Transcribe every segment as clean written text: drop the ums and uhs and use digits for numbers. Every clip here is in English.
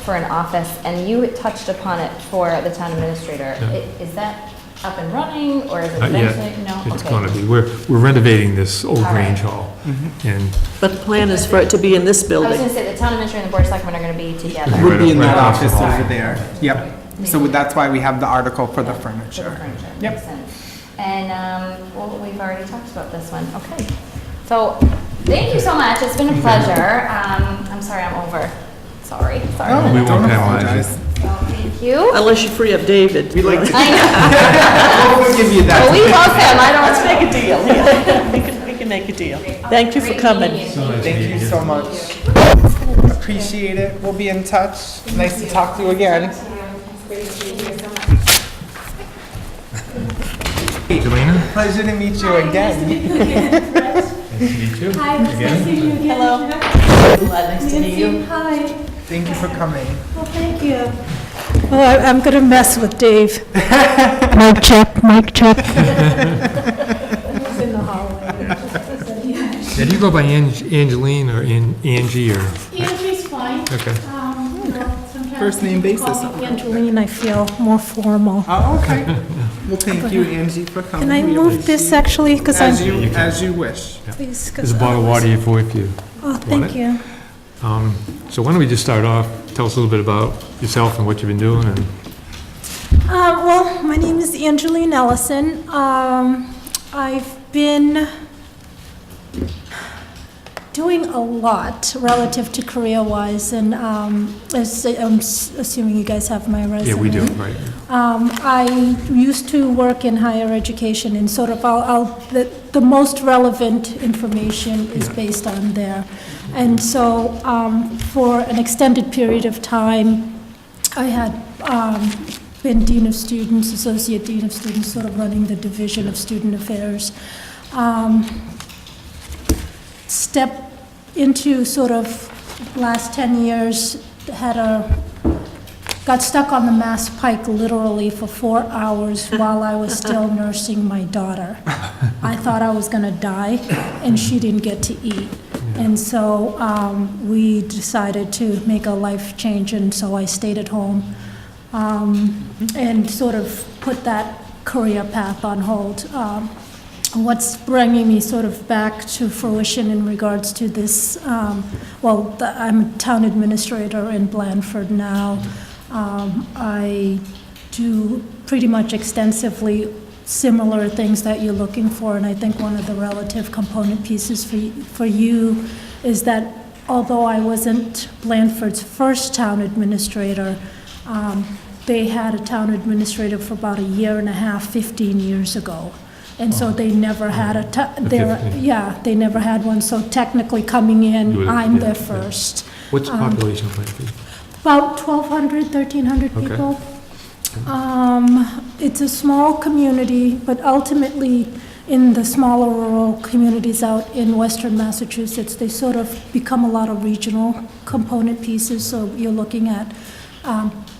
for an office, and you touched upon it for the town administrator. Is that up and running, or is it eventually? No? It's going to be. We're renovating this old Grange Hall. And But the plan is for it to be in this I was building. going to say, the town administrator and the board of selectmen are going to be together. We'll be in that Right across the office hall. over there. Yep. So that's why we have the article for the furniture. Yep. Makes sense. And, well, we've already talked about this one. Okay. So, thank you so much. It's been a pleasure. I'm sorry I'm over. Sorry. No, We don't won't penalize apologize. Thank you. Unless you free up David. We like to. I know. We'll give you Well, that. we love him. I Let's don't. make a deal, yeah. We can make a deal. Thank you for Great coming. meeting Thank you so much. Appreciate it. We'll be in touch. Nice to talk to you again. Angelina? Pleasure to meet you again. Nice to meet you. Hi, nice to see you again. Hello. Nice to meet you. Hi. Thank you for coming. Well, thank you. Oh, I'm going to mess with Dave. Mic check, mic check. He's in the hallway. Yeah, do you go by Angeline or Angie or? Angie's fine. Okay. Sometimes First name people basis. call me Angeline, I feel more formal. Oh, okay. Well, thank you, Angie, for coming. Can I We move this appreciate actually? Because it. I'm, As you wish. please. 'cause There's a bottle of water here for you. Oh, want thank it? you. So why don't we just start off, tell us a little bit about yourself and what you've been doing and. Well, my name is Angeline Ellison. I've been doing a lot relative to career-wise, and as I'm assuming you guys have my resume. Yeah, we do, right. I used to work in higher education, and sort of the most relevant information is based on there. And so for an extended period of time, I had been Dean of Students, Associate Dean of Students, sort of running the Division of Student Affairs. Step into sort of last 10 years, got stuck on the Mass Pike literally for 4 hours while I was still nursing my daughter. I thought I was gonna die, and she didn't get to eat. And so we decided to make a life change, and so I stayed at home and sort of put that career path on hold. What's bringing me sort of back to fruition in regards to this, I'm a town administrator in Blandford now. I do pretty much extensively similar things that you're looking for, and I think one of the relative component pieces for you is that although I wasn't Blandford's first town administrator, they had a town administrator for about a year and a half, 15 years ago. And so they never had they never had one, so technically coming in, I'm their first. What's the population like? About 1,200, 1,300 Okay. people. It's a small community, but ultimately, in the smaller rural communities out in western Massachusetts, they sort of become a lot of regional component pieces. So you're looking at,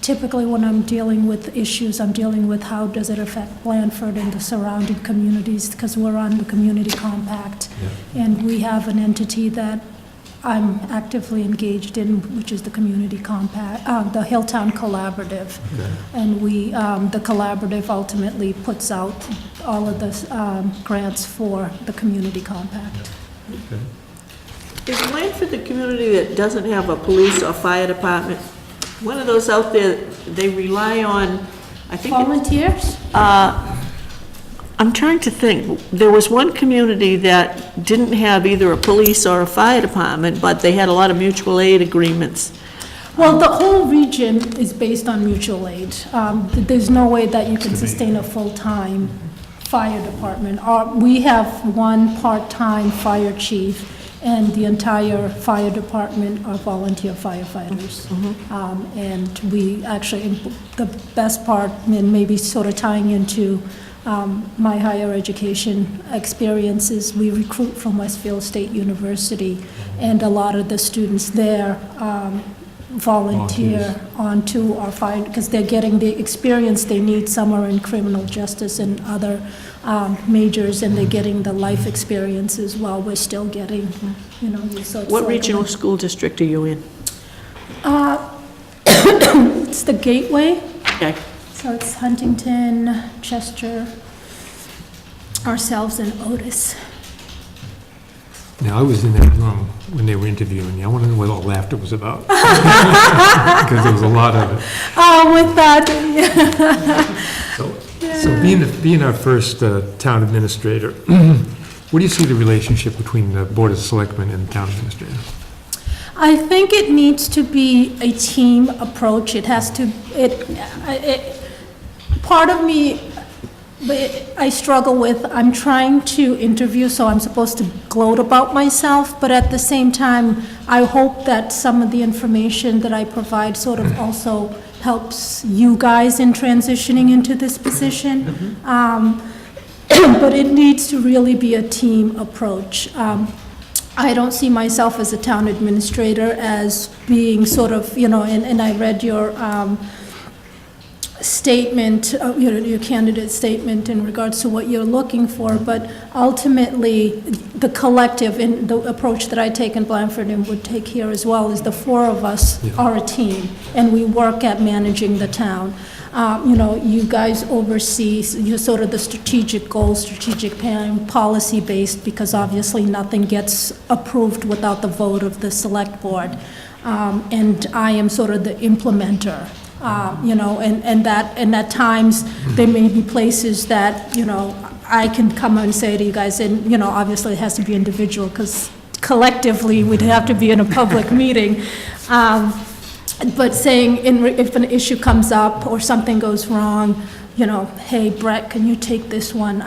typically when I'm dealing with issues, I'm dealing with how does it affect Blandford and the surrounding communities, because we're on the community compact. And we have an entity that I'm actively engaged in, which is the community compact, the Hilltown Collaborative. And the collaborative ultimately puts out all of the grants for the community compact. Is Blandford the community that doesn't have a police or fire department? One of those out there, they rely on, I think. Volunteers? I'm trying to think. There was one community that didn't have either a police or a fire department, but they had a lot of mutual aid agreements. Well, the whole region is based on mutual aid. There's no way that you can sustain a full-time fire department. We have one part-time fire chief, and the entire fire department are volunteer firefighters. And we actually, the best part, and maybe sort of tying into my higher education experiences, we recruit from Westfield State University, and a lot of the students there volunteer onto our fire, because they're getting the experience they need somewhere in criminal justice and other majors, and they're getting the life experiences while we're still getting, so it's What like regional school district are you in? it's the gateway. Okay. So it's Huntington, Chester, ourselves, and Otis. Now, I was in that room when they were interviewing you. I want to know what all the laughter was about. Because there was a lot of it. With that, So being our first town administrator, what do you see the relationship between the Board of Selectmen and the town administrator? I think it needs to be a team approach. It has to, part of me, I struggle with, I'm trying to interview, so I'm supposed to gloat about myself, but at the same time, I hope that some of the information that I provide sort of also helps you guys in transitioning into this position. But it needs to really be a team approach. I don't see myself as a town administrator as being sort of, and I read your statement, your candidate statement in regards to what you're looking for, but ultimately, the collective, and the approach that I take in Blandford and would take here as well, is the four of us are a team, and we work at managing the town. You guys oversee sort of the strategic goals, strategic planning, policy-based, because obviously nothing gets approved without the vote of the select board. And I am sort of the implementer, and at times, there may be places that, I can come and say to you guys, and, obviously it has to be individual, because collectively, we'd have to be in a public meeting. But saying, if an issue comes up or something goes wrong, hey, Brett, can you take this one?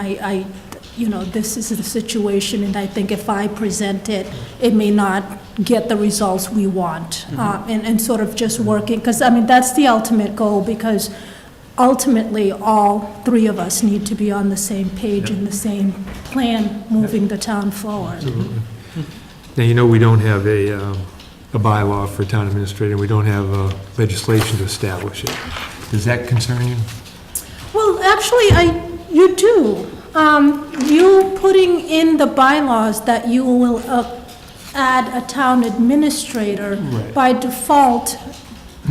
This is the situation, and I think if I present it, it may not get the results we want. And sort of just working, because, that's the ultimate goal, because ultimately, all three of us need to be on the same page and the same plan, moving the town forward. Absolutely. Now, we don't have a bylaw for town administrator. We don't have legislation to establish it. Does that concern you? Well, actually, you do. You putting in the bylaws that you will add a town administrator by default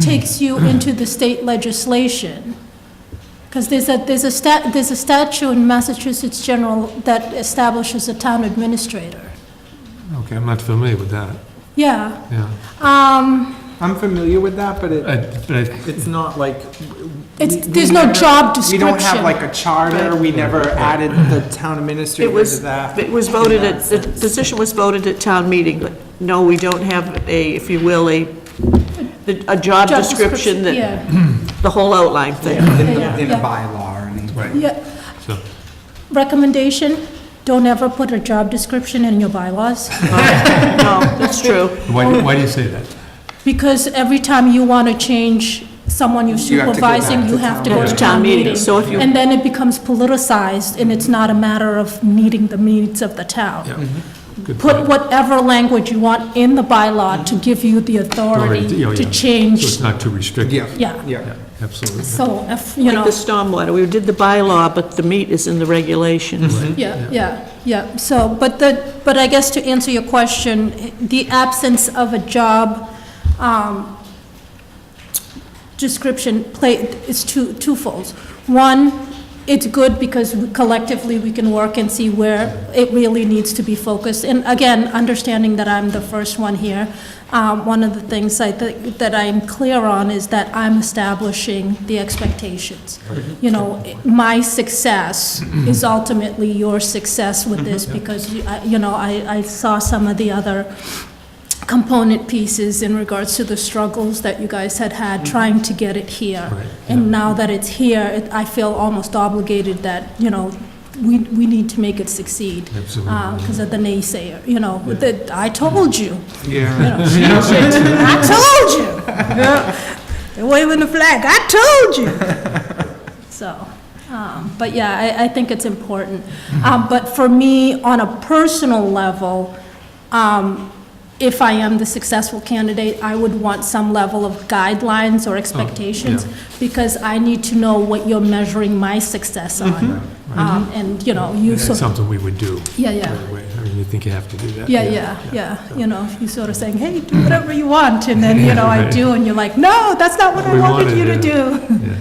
takes you into the state legislation. Because there's a statute in Massachusetts General that establishes a town administrator. Okay, I'm not familiar with that. Yeah. Yeah. I'm familiar with that, but But it's not like. There's no job description. We don't have like a charter, we never added the town administrator to that. It was voted at, the position was voted at town meeting, but no, we don't have a, if you will, a job description that, Yeah. the whole outline thing. In a bylaw or anything. Right. Yeah. So, Recommendation, don't ever put a job description in your bylaws. No, that's true. why do you say that? Because every time you want to change someone you're You have to go back supervising, to you have to town go to meeting. town meeting. So if you- And then it becomes politicized, and it's not a matter of meeting the needs of the town. Yeah. Good Put point. whatever language you want in the bylaw to give you the authority Yeah, to yeah. So change. it's not too restrictive. Yeah. Yeah, absolutely. So, if, Like the stormwater, we did the bylaw, but the meat is in the regulations. Yeah, so, but I guess to answer your question, the absence of a job, description is twofold. One, it's good because collectively we can work and see where it really needs to be focused. And again, understanding that I'm the first one here, one of the things I think that I'm clear on is that I'm establishing the expectations. My success is ultimately your success with this, because, I saw some of the other component pieces in regards to the struggles that you guys had trying to get it here. Right, And now that it's here, I feel almost obligated that, we need to make it succeed. Absolutely. Because of the naysayer, I told you. Yeah. I told you. They're waving the flag, I told you. So, but yeah, I think it's important. But for me, on a personal level, if I am the successful candidate, I would want some level of guidelines or expectations, because I need to know what you're measuring my success on. And, you That's sort of, something we would do. yeah. Right away. I mean, think you have to do that. Yeah. You know, you sort of saying, hey, do whatever you want, and then, you know, I Right. do, and you're like, no, that's not what I We wanted you to wanted, do. Yeah.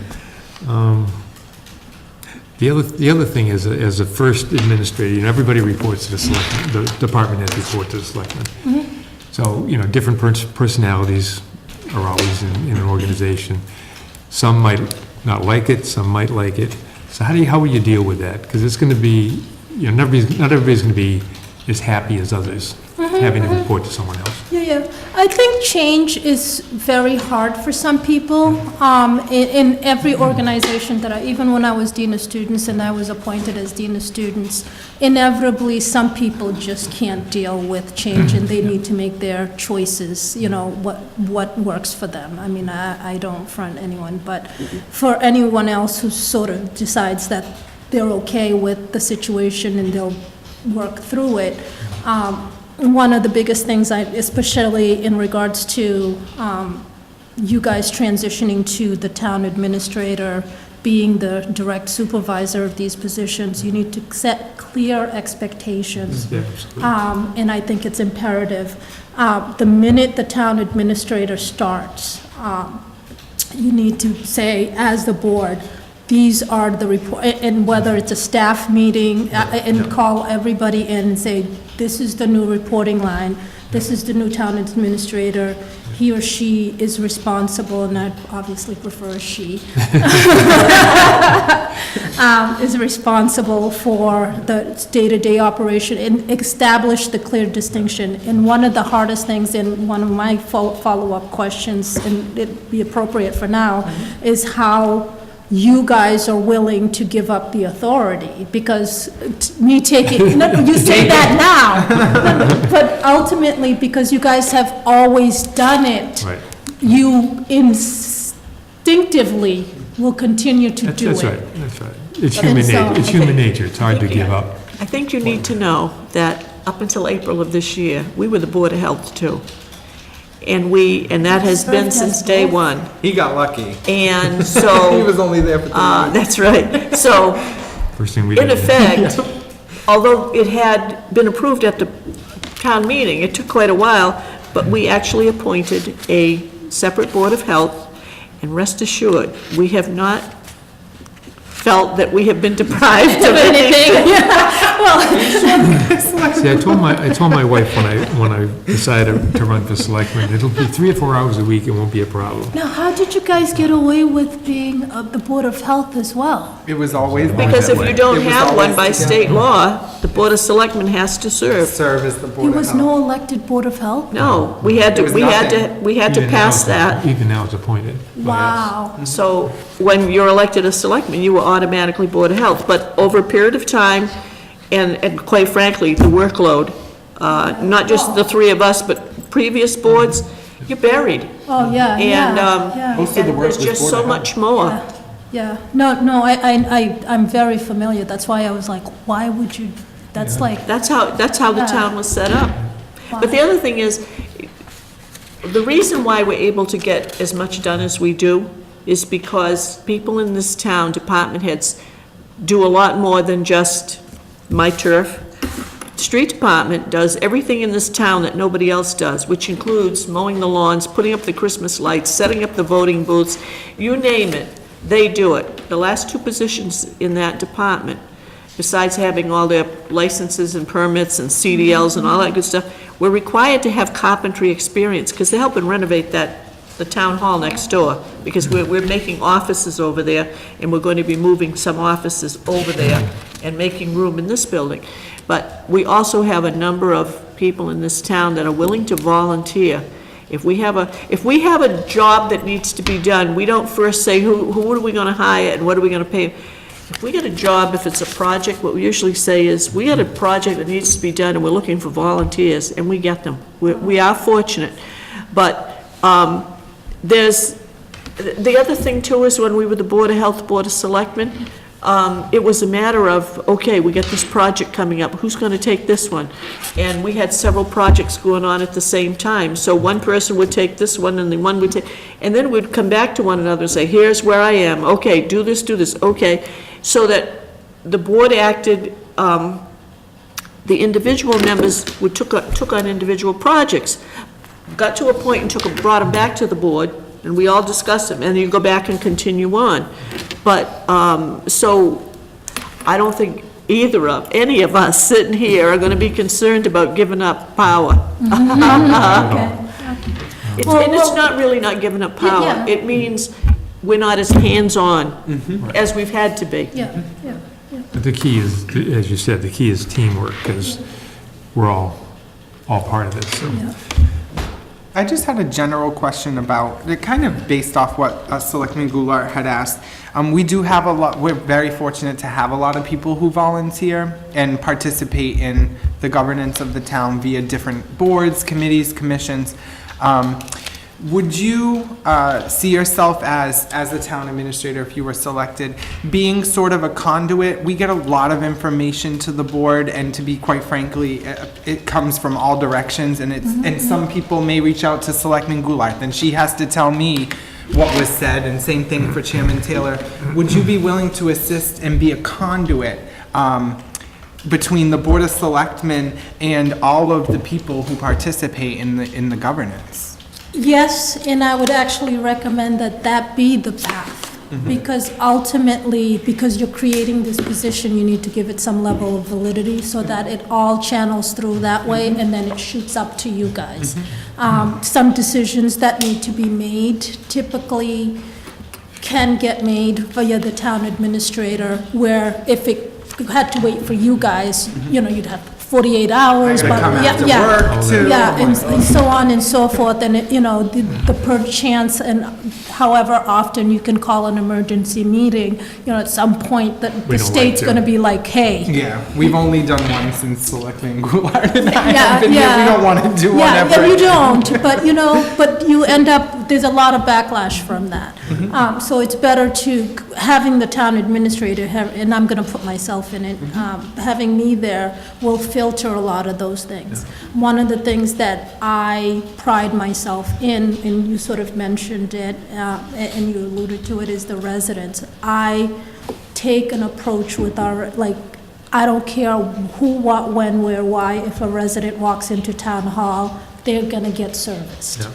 The other thing is, as a first administrator, you know, everybody reports to the selectmen, the department heads report to the selectmen. Mm-hmm. So, you know, different personalities are always in an organization. Some might not like it, some might like it. So how will you deal with that? Because it's going to be, you know, not everybody's going to be as happy as others, having to report to someone else. Yeah. I think change is very hard for some people. In every organization that even when I was Dean of Students and I was appointed as Dean of Students, inevitably, some people just can't deal with change and they need to make their choices, you know, what works for them. I mean, I don't front anyone, but for anyone else who sort of decides that they're okay with the situation and they'll work through it, one of the biggest things, especially in regards to you guys transitioning to the town administrator, being the direct supervisor of these positions, you need to set clear expectations. Yeah, absolutely. And I think it's imperative. The minute the town administrator starts, you need to say, as the board, these are the report, and whether it's a staff meeting, and call everybody in and say, this is the new reporting line, this is the new town administrator, he or she is responsible, and I obviously prefer she, is responsible for the day-to-day operation and establish the clear distinction. And one of the hardest things, and one of my follow-up questions, and it'd be appropriate for now, is how you guys are willing to give up the authority, because me taking, no, you say that now, but ultimately, because you guys have always done it, Right. you instinctively will continue to do it. That's right. It's human nature, it's human nature, it's hard to give up. I think you need to know that up until April of this year, we were the Board of Health too. And that has been since day one. He got lucky. And He so, was only there for 3 weeks. that's right. So, First thing we in did. effect, although it had been approved at the town meeting, it took quite a while, but we actually appointed a separate Board of Health, and rest assured, we have not felt that we have been deprived of anything. See, I told my wife when I decided to run for selectman, it'll be 3 or 4 hours a week, it won't be a problem. Now, how did you guys get away with being the Board of Health as well? It was always. Because if you don't It was have one always by together. state law, the Board of Selectmen has to serve. Serve as the Board There of was Health. no elected Board of Health? No, we had to, There was we had to, nothing. we had to Even now pass it's- that. Even now it's appointed. by us. Wow. So when you're elected a selectman, you were automatically Board of Health. But over a period of time, and quite frankly, the workload, not just the three of us, but previous boards, you're buried. Oh, yeah, And, yeah. Most of the and work there's was just Board so of Health. much more. Yeah, no, I'm very familiar, that's why I was like, why would you, that's like, That's how the town was set up. But the other thing is, the reason why we're able to get as much done as we do is because people in this town, department heads, do a lot more than just my turf. Street department does everything in this town that nobody else does, which includes mowing the lawns, putting up the Christmas lights, setting up the voting booths, you name it, they do it. The last two positions in that department, besides having all their licenses and permits and CDLs and all that good stuff, we're required to have carpentry experience, because they're helping renovate the town hall next door, because we're making offices over there, and we're going to be moving some offices over there and making room in this building. But we also have a number of people in this town that are willing to volunteer. If we have a job that needs to be done, we don't first say, who are we gonna hire and what are we gonna pay? If we get a job, if it's a project, what we usually say is, we got a project that needs to be done and we're looking for volunteers, and we get them. We are fortunate. But, there's, the other thing too is when we were the Board of Health, Board of Selectmen, it was a matter of, okay, we got this project coming up, who's gonna take this one? And we had several projects going on at the same time, so one person would take this one and the one would take, and then we'd come back to one another and say, here's where I am, okay, do this, okay. So that the board acted, the individual members took on individual projects, got to a point and brought them back to the board, and we all discussed them, and you go back and continue on. But, so, I don't think any of us sitting here are gonna be concerned about giving up power. Okay. And it's not really not giving up power. Yeah. It means we're not as hands-on as we've had to be. Yeah, yeah. But the key is, as you said, the key is teamwork, because we're all part of this, so. Yeah. I just had a general question about, it kind of based off what Selectman Goulart had asked. We do have we're very fortunate to have a lot of people who volunteer and participate in the governance of the town via different boards, committees, commissions. Would you see yourself as the town administrator, if you were selected, being sort of a conduit? We get a lot of information to the board, and to be quite frankly, it comes from all directions, and and some people may reach out to Selectman Goulart, and she has to tell me what was said, and same thing for Chairman Taylor. Would you be willing to assist and be a conduit between the Board of Selectmen and all of the people who participate in the governance? Yes, and I would actually recommend that be the path. Because ultimately, because you're creating this position, you need to give it some level of validity so that it all channels through that way, and then it shoots up to you guys. Some decisions that need to be made typically can get made via the town administrator, where if it had to wait for you guys, you'd have 48 hours, I but gotta come after yeah, work, too. yeah, and so on and so forth, and the per chance, and however often you can call an emergency meeting, at some point the like state's to. gonna be like, hey. Yeah, we've only done one since Selectman Goulart and I Yeah, have been here. We yeah. don't want to do one Yeah, ever. yeah, you don't, but you end up, there's a lot of backlash from that. So it's better to, having the town administrator, and I'm gonna put myself in it, having me there will filter a lot of those things. One of the things that I pride myself in, and you sort of mentioned it, and you alluded to it, is the residents. I take an approach with I don't care who, what, when, where, why. If a resident walks into town hall, they're gonna get serviced.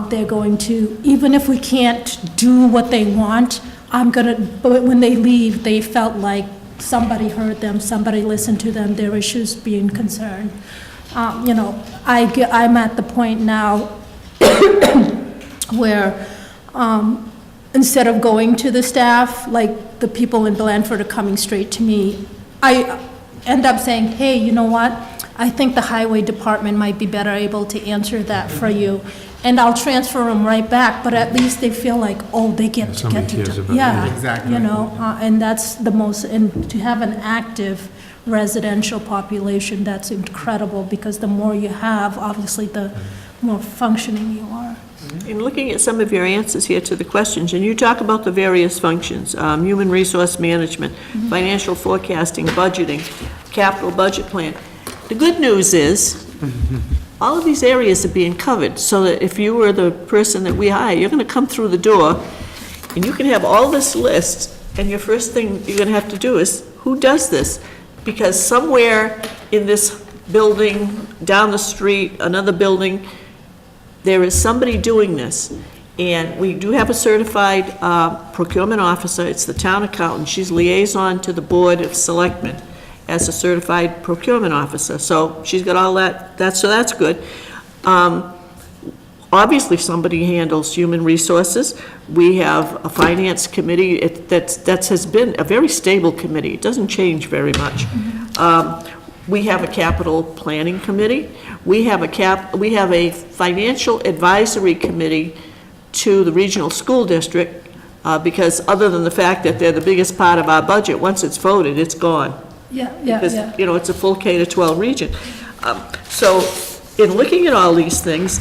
They're going to, even if we can't do what they want, but when they leave, they felt like somebody heard them, somebody listened to them, their issues being concerned. I'm at the point now where instead of going to the staff, like the people in Blandford are coming straight to me, I end up saying, hey, you know what? I think the highway department might be better able to answer that for you. And I'll transfer them right back, but at least they feel like, oh, they get to somebody get cares to, about yeah, it. Exactly. and that's the most, and to have an active residential population, that's incredible, because the more you have, obviously, the more functioning you are. In looking at some of your answers here to the questions, and you talk about the various functions, human resource management, financial forecasting, budgeting, capital budget plan. The good news is, all of these areas are being covered, so that if you were the person that we hire, you're gonna come through the door, and you can have all this list, and your first thing you're gonna have to do is, who does this? Because somewhere in this building, down the street, another building, there is somebody doing this. And we do have a certified procurement officer, it's the town accountant, she's liaison to the Board of Selectmen as a certified procurement officer, so she's got all so that's good. Obviously, somebody handles human resources. We have a finance committee that has been a very stable committee, it doesn't change very much. We have a capital planning committee. We have a financial advisory committee to the regional school district, because other than the fact that they're the biggest part of our budget, once it's voted, it's gone. Yeah, Because, yeah. it's a full K-12 region. So in looking at all these things,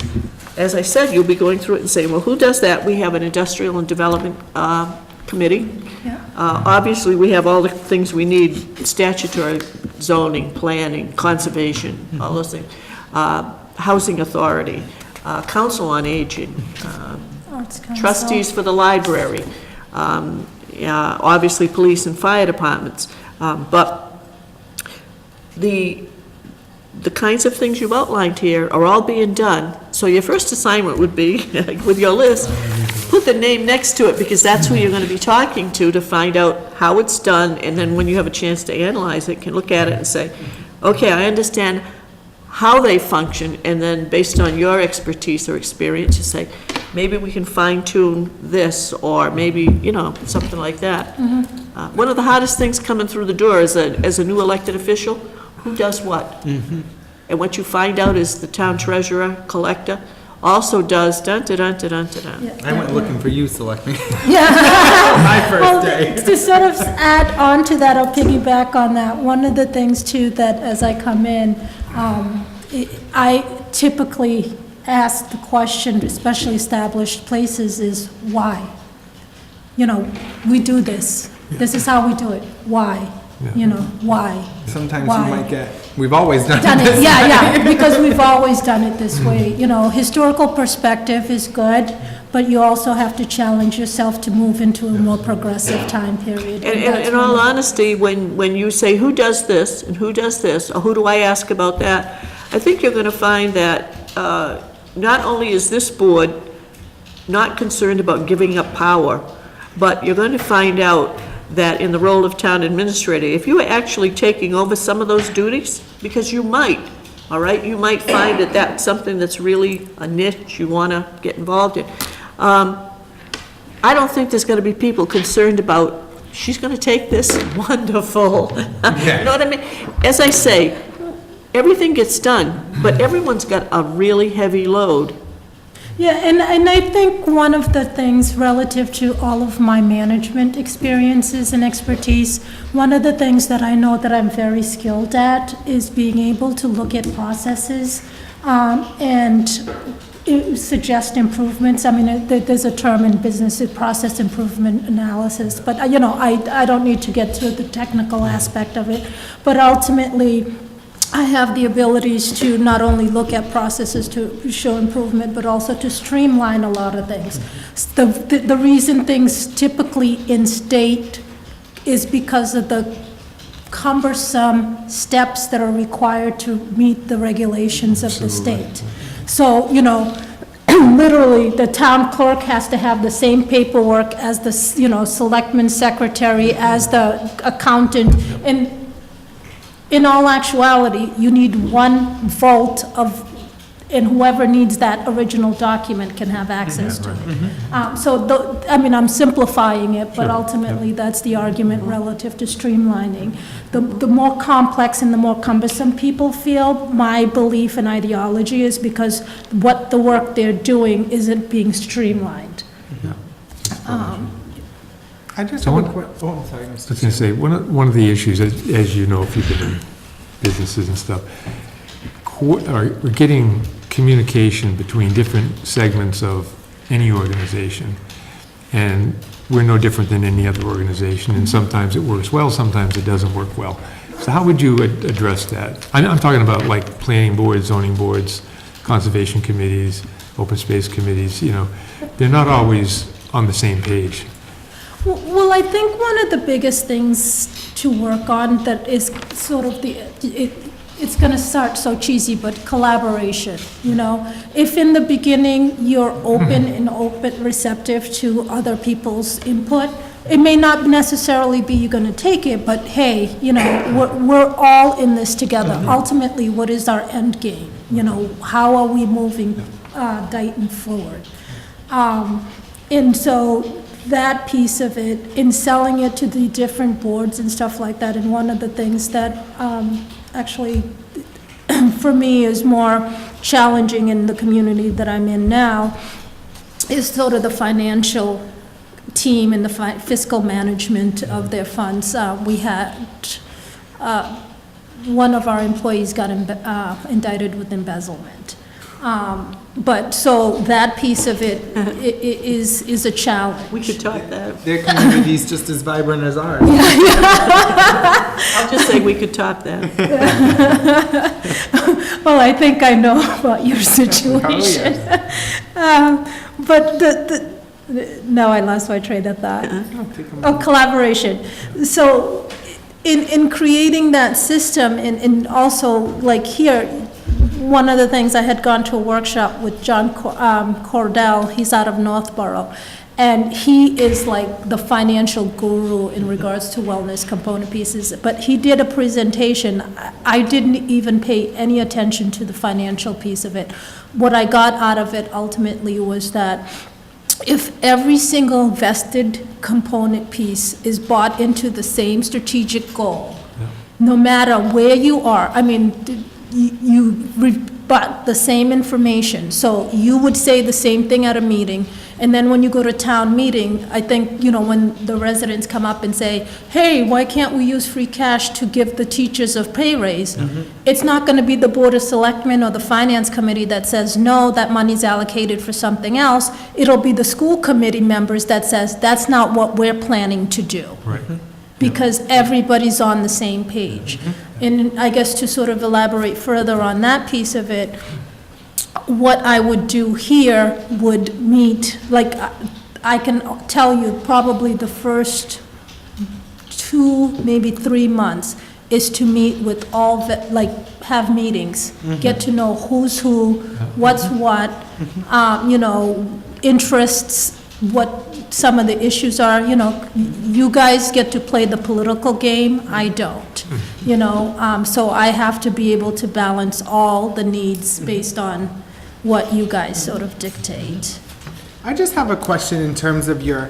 as I said, you'll be going through it and saying, well, who does that? We have an industrial and development committee. Yeah. Obviously, we have all the things we need, statutory, zoning, planning, conservation, all those things. Housing authority, council on aging, Arts Council. trustees for the library, obviously police and fire departments. But the kinds of things you've outlined here are all being done. So your first assignment would be, with your list, put the name next to it, because that's who you're gonna be talking to find out how it's done, and then when you have a chance to analyze it, can look at it and say, okay, I understand how they function, and then based on your expertise or experience, you say, maybe we can fine tune this, or maybe, something like that. One of the hardest things coming through the door as a new elected official, who does what? And what you find out is the town treasurer, collector, also does dun-dun-dun-dun-dun-dun. Yeah. I went looking for you, Selectmen. Yeah. My first Well, day. to sort of add on to that, I'll piggyback on that. One of the things too, that as I come in, I typically ask the question, especially established places, is why? We do this. This is how we do it. Why? Why? Sometimes Why? you might get, we've always done Done this. it, yeah, because we've always done it this way. Historical perspective is good, but you also have to challenge yourself to move into a more progressive time period. And that's in one all of- honesty, when you say, who does this, and who does this, or who do I ask about that, I think you're gonna find that, not only is this board not concerned about giving up power, but you're going to find out that in the role of town administrator, if you are actually taking over some of those duties, because you might, all right? You might find that that's something that's really a niche you want to get involved in. I don't think there's going to be people concerned about, she's going to take this, wonderful. You know what I mean? As I say, everything gets done, but everyone's got a really heavy load. Yeah, and I think one of the things relative to all of my management experiences and expertise, one of the things that I know that I'm very skilled at is being able to look at processes and suggest improvements. I mean, there's a term in business, process improvement analysis, but I don't need to get to the technical aspect of it, but ultimately, I have the abilities to not only look at processes to show improvement, but also to streamline a lot of things. The reason things typically in state is because of the cumbersome steps that are required to meet the regulations of the state. So, literally, the town clerk has to have the same paperwork as the, selectman secretary, as the accountant, and in all actuality, you need one vault of, and whoever needs that original document can have access to it. So, I'm simplifying it, but ultimately, that's the argument relative to streamlining. The more complex and the more cumbersome people feel, my belief and ideology is because what the work they're doing isn't being streamlined. I just So have a one- quick, I'm sorry, I Mr. was going to say, one of the issues, as you know, if you've been in businesses and stuff, we're getting communication between different segments of any organization. And we're no different than any other organization, and sometimes it works well, sometimes it doesn't work well. So how would you address that? I'm talking about like planning boards, zoning boards, conservation committees, open space committees, they're not always on the same page. Well, I think one of the biggest things to work on that is sort of it's going to start so cheesy, but collaboration, If in the beginning you're open and receptive to other people's input, it may not necessarily be you're going to take it, but hey, we're all in this together. Ultimately, what is our end game? How are we moving Dayton forward? And so that piece of it, in selling it to the different boards and stuff like that, and one of the things that actually for me is more challenging in the community that I'm in now is sort of the financial team and the fiscal management of their funds. We had one of our employees got indicted with embezzlement. But so that piece of it is a challenge. We could talk that. Their community's just as vibrant as ours. I'll just say we could top that. Well, I think I know about your situation. But no, I lost my train of thought. Oh, collaboration. So in creating that system, and also, like here, one of the things, I had gone to a workshop with John Cordell, he's out of Northborough, and he is like the financial guru in regards to wellness component pieces, but he did a presentation. I didn't even pay any attention to the financial piece of it. What I got out of it ultimately was that if every single vested component piece is bought into the same strategic goal, no matter where you are, I mean, you rebut the same information. So you would say the same thing at a meeting, and then when you go to town meeting, I think, you know, when the residents come up and say, hey, why can't we use free cash to give the teachers a pay raise? It's not gonna be the Board of Selectmen or the Finance Committee that says, no, that money's allocated for something else. It'll be the school committee members that says, that's not what we're planning to do. Right. Because everybody's on the same page. And I guess to sort of elaborate further on that piece of it, what I would do here would meet, like, I can tell you probably the first 2, maybe 3 months is to meet with all the, like, have meetings, get to know who's who, what's what, you know, interests, what some of the issues are. You know, you guys get to play the political game, I don't, you know, so I have to be able to balance all the needs based on what you guys sort of dictate. I just have a question in terms of your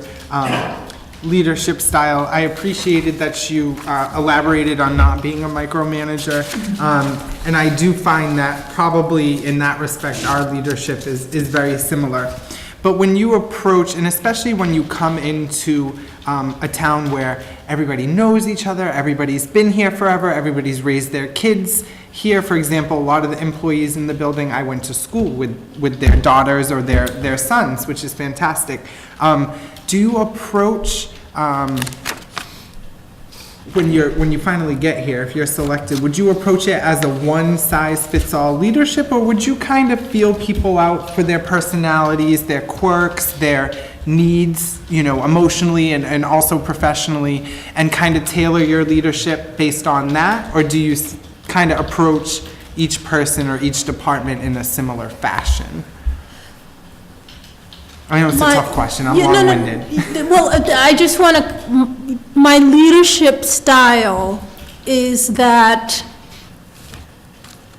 leadership style. I appreciated that you elaborated on not being a micromanager, and I do find that probably in that respect our leadership is very similar. But when you approach, and especially when you come into a town where everybody knows each other, everybody's been here forever, everybody's raised their kids here. For example, a lot of the employees in the building, I went to school with their daughters or their sons, which is fantastic. Do you approach, when you finally get here, if you're selected, would you approach it as a one-size-fits-all leadership, or would you kind of feel people out for their personalities, their quirks, their needs, you know, emotionally and also professionally, and kind of tailor your leadership based on that? Or do you kind of approach each person or each department in a similar fashion? I know it's a tough question, I'm long-winded. Well, I just want to, my leadership style is that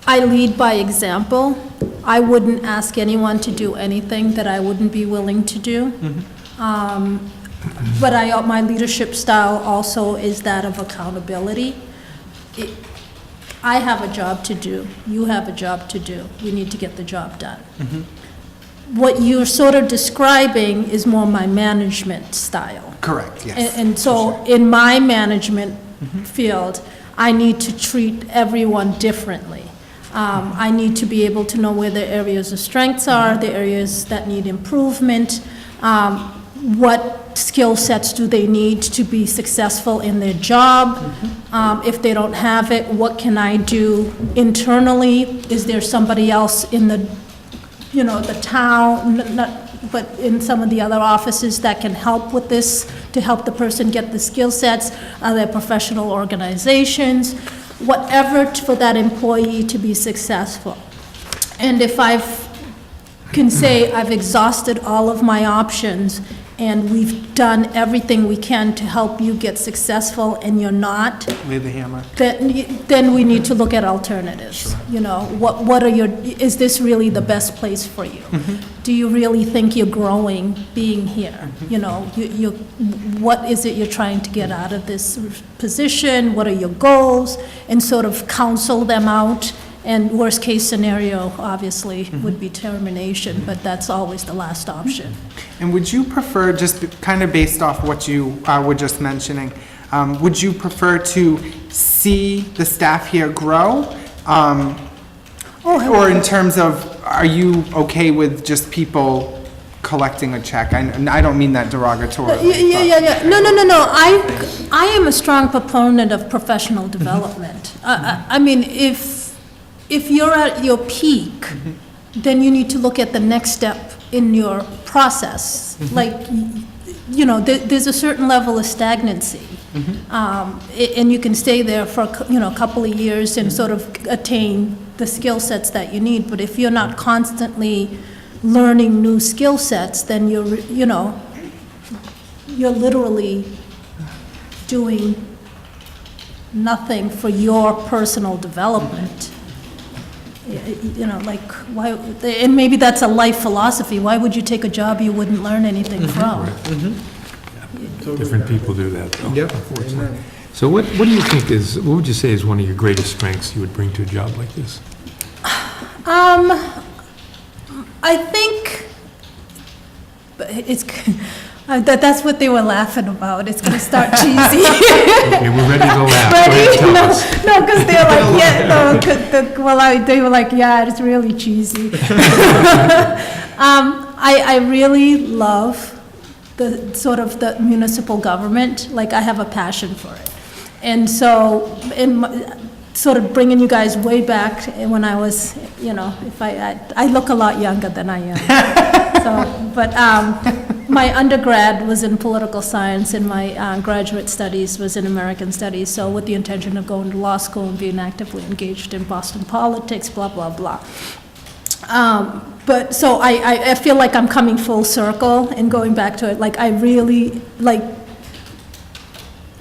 I lead by example. I wouldn't ask anyone to do anything that I wouldn't be willing to do. But my leadership style also is that of accountability. I have a job to do, you have a job to do, we need to get the job done. What you're sort of describing is more my management style. Correct, yes. And so in my management field, I need to treat everyone differently. I need to be able to know where the areas of strengths are, the areas that need improvement, what skill sets do they need to be successful in their job. If they don't have it, what can I do internally? Is there somebody else in the, you know, the town, but in some of the other offices that can help with this, to help the person get the skill sets? Are there professional organizations? Whatever for that employee to be successful. And if I can say I've exhausted all of my options and we've done everything we can to help you get successful and you're not, Lay the hammer. then we need to look at alternatives. You know, what are your, is this really the best place for you? Do you really think you're growing being here? You know, what is it you're trying to get out of this position? What are your goals? And sort of counsel them out. And worst case scenario, obviously, would be termination, but that's always the last option. And would you prefer, just kind of based off what you were just mentioning, would you prefer to see the staff here grow? Or in terms of, are you okay with just people collecting a check? I don't mean that derogatorily. Yeah. No. I am a strong proponent of professional development. I mean, if you're at your peak, then you need to look at the next step in your process. Like, you know, there's a certain level of stagnancy. And you can stay there for, a couple of years and sort of attain the skill sets that you need. But if you're not constantly learning new skill sets, then you're literally doing nothing for your personal development. Like, why, and maybe that's a life philosophy. Why would you take a job you wouldn't learn anything from? Different people do that, though, Yep. unfortunately. So what do you think what would you say is one of your greatest strengths you would bring to a job like this? I think it's, that's what they were laughing about. It's gonna start cheesy. Okay, we're ready to laugh. Go ahead, Ready? tell No, us. no, because they're like, yeah, no, they were like, yeah, it's really cheesy. I really love the sort of the municipal government. Like, I have a passion for it. And so, sort of bringing you guys way back when I was, if I look a lot younger than I am. So, but my undergrad was in political science and my graduate studies was in American studies, so with the intention of going to law school and being actively engaged in Boston politics, blah, blah, blah. But so I feel like I'm coming full circle and going back to it. Like, I really, like,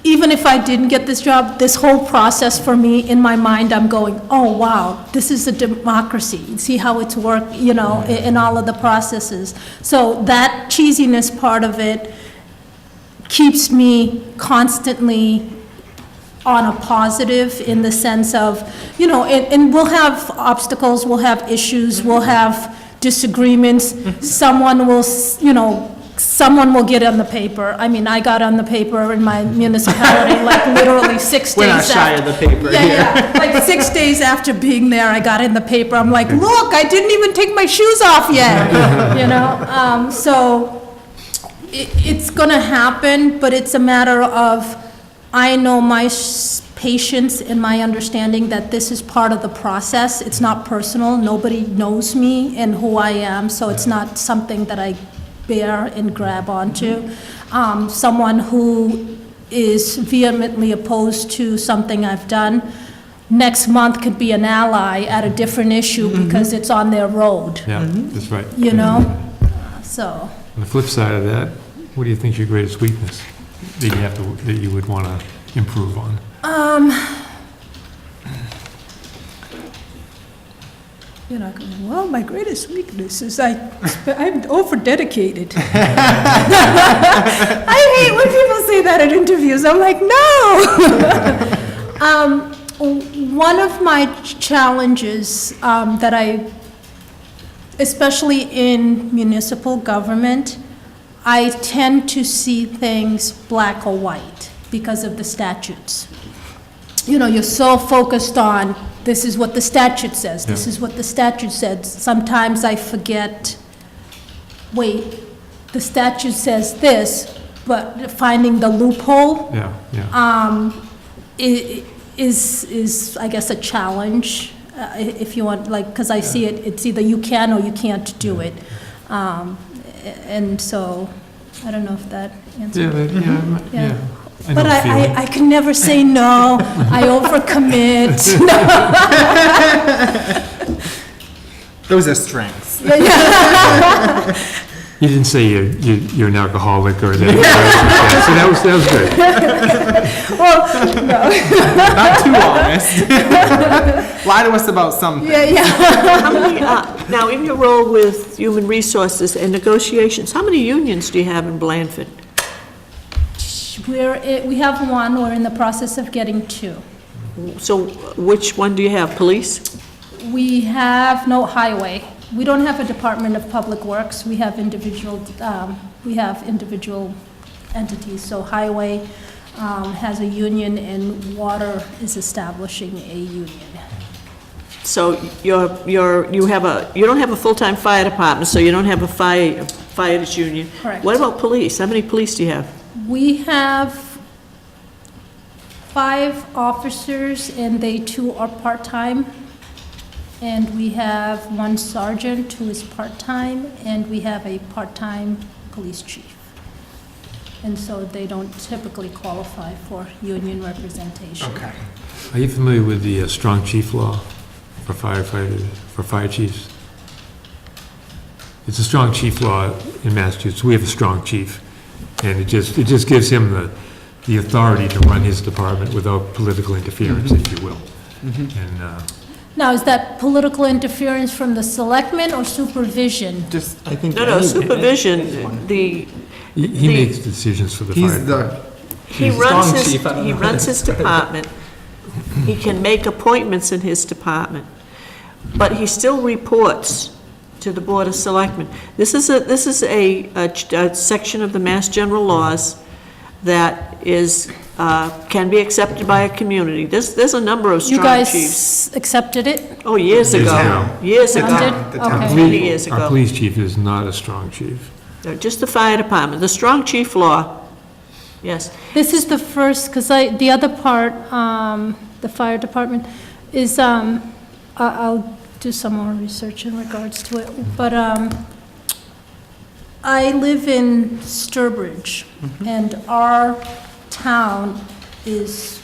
even if I didn't get this job, this whole process for me, in my mind, I'm going, oh, wow, this is a democracy. See how it's worked, in all of the processes. So that cheesiness part of it keeps me constantly on a positive, in the sense of, and we'll have obstacles, we'll have issues, we'll have disagreements. Someone will, someone will get on the paper. I mean, I got on the paper in my municipality, like literally 6 days We're not shy after. of the paper here. Yeah, like 6 days after being there, I got in the paper. I'm like, look, I didn't even take my shoes off yet, So it's gonna happen, but it's a matter of, I know my patience and my understanding that this is part of the process. It's not personal. Nobody knows me and who I am, so it's not something that I bear and grab onto. Someone who is vehemently opposed to something I've done, next month could be an ally at a different issue because it's on their road, Yeah, that's right. So. On the flip side of that, what do you think is your greatest weakness that you would want to improve on? Well, my greatest weakness is I'm over-dedicated. I hate when people say that in interviews. I'm like, no! One of my challenges that especially in municipal government, I tend to see things black or white because of the statutes. You're so focused on, this is what the statute says, this is what the statute says. Sometimes I forget, wait, the statute says this, but finding the loophole is, I guess, a challenge, if you want, like, because I see it's either you can or you can't do it. And so, I don't know if that answers. Yeah. I know But the feeling. I can never say no, I overcommit. Those are strengths. You didn't say you're an alcoholic or that. So that was good. Not too honest. Lie to us about something. How many, now, in your role with human resources and negotiations, how many unions do you have in Blandford? We have one, we're in the process of getting 2. So which one do you have, police? We have no highway. We don't have a Department of Public Works. We have individual entities. So highway has a union and water is establishing a union. So you don't have a full-time fire department, so you don't have a fighters union? Correct. What about police? How many police do you have? We have 5 officers and they 2 are part-time. And we have 1 sergeant who is part-time, and we have a part-time police chief. and so they don't typically qualify for union representation. Okay. Are you familiar with the strong chief law for firefighters, for fire chiefs? It's a strong chief law in Massachusetts. We have a strong chief, and it just gives him the authority to run his department without political interference, if you will. And Now, is that political interference from the selectmen or supervision? Just, I think. No, supervision, he makes decisions for the fire he's department. he runs his department. He can make appointments in his department, but he still reports to the Board of Selectmen. This is a section of the Mass General Laws that is, can be accepted by a community. There's a number of You strong guys chiefs. accepted it? Oh, years Years ago. ago. Years Found ago. it? The town. Okay. Many years Our ago. police chief is not a strong chief. No, just the fire department. The strong chief law, yes. This is the first, because the other part, the fire department, is, I'll do some more research in regards to it, but I live in Sturbridge, and our town is,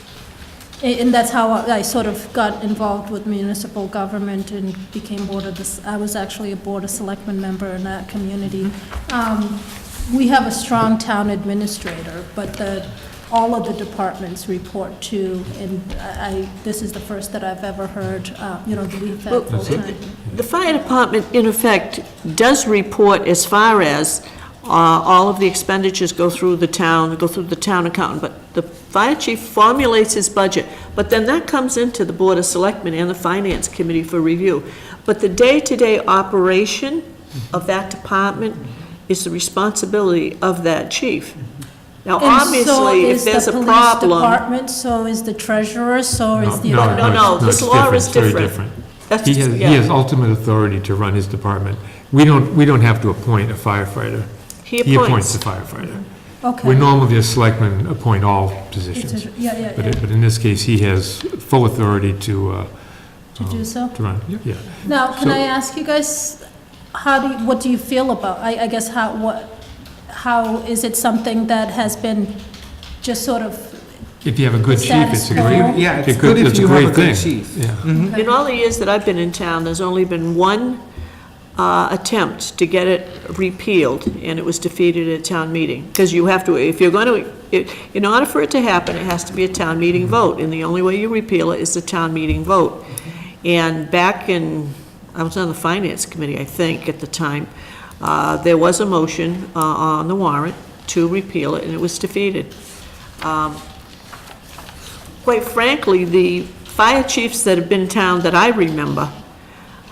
and that's how I sort of got involved with municipal government and became I was actually a Board of Selectmen member in that community. We have a strong town administrator, but all of the departments report to, and this is the first that I've ever heard, that we've had full-time. The fire department, in effect, does report as far as all of the expenditures go through the town accountant, but the fire chief formulates his budget, but then that comes into the Board of Selectmen and the Finance Committee for review. But the day-to-day operation of that department is the responsibility of that chief. Now, obviously, if there's a problem... And so is the police department, so is the treasurer, so is the... No, this it's law is It's very different. That's He just- has, yeah. he has ultimate authority to run his department. We don't have to appoint a firefighter. He appoints. the firefighter. Okay. Where normally the selectmen appoint all positions. Yeah, But in this case, he has full authority to do so? to run, yeah. Now, can So- I ask you guys, what do you feel about, I guess, how is it something that has been just sort of, If you have a good chief, it's a Status great, quo. Yeah, it's good if it's a you have great a good thing. chief. Yeah. In all the years that I've been in town, there's only been one attempt to get it repealed, and it was defeated at town meeting. Because you have to, if you're going to, in order for it to happen, it has to be a town meeting vote, and the only way you repeal it is the town meeting vote. And back in, I was on the Finance Committee, I think, at the time, there was a motion on the warrant to repeal it, and it was defeated. Quite frankly, the fire chiefs that have been in town that I remember,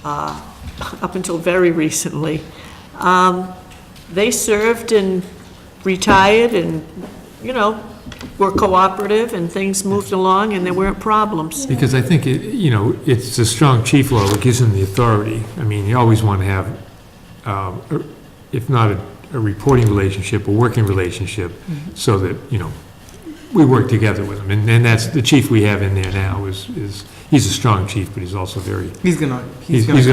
up until very recently, they served and retired and, were cooperative, and things moved along, and there weren't problems. Because I think, it's a strong chief law that gives him the authority. I mean, you always want to have, if not a reporting relationship, a working relationship, so that, we work together with him. And that's, the chief we have in there now he's a strong chief, but he's also very, He's gonna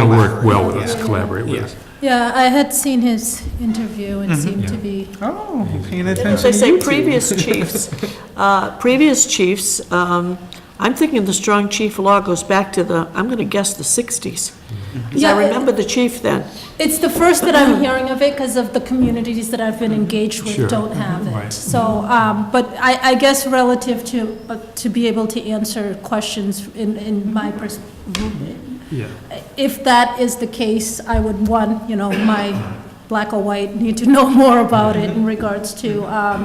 work well with us, Yeah. collaborate with Yeah. us. yeah, I had seen his interview and seemed to Yeah. be, Oh, paying As attention I to say, you two. previous chiefs, I'm thinking the strong chief law goes back to I'm going to guess the 60s. Because Yeah, I remember the chief then. it's the first that I'm hearing of it because of the communities that I've been engaged with Sure. don't have it. Right. So, but I guess relative to be able to answer questions in my perspective, Yeah. if that is the case, I would my black or white, need to know more about it in regards to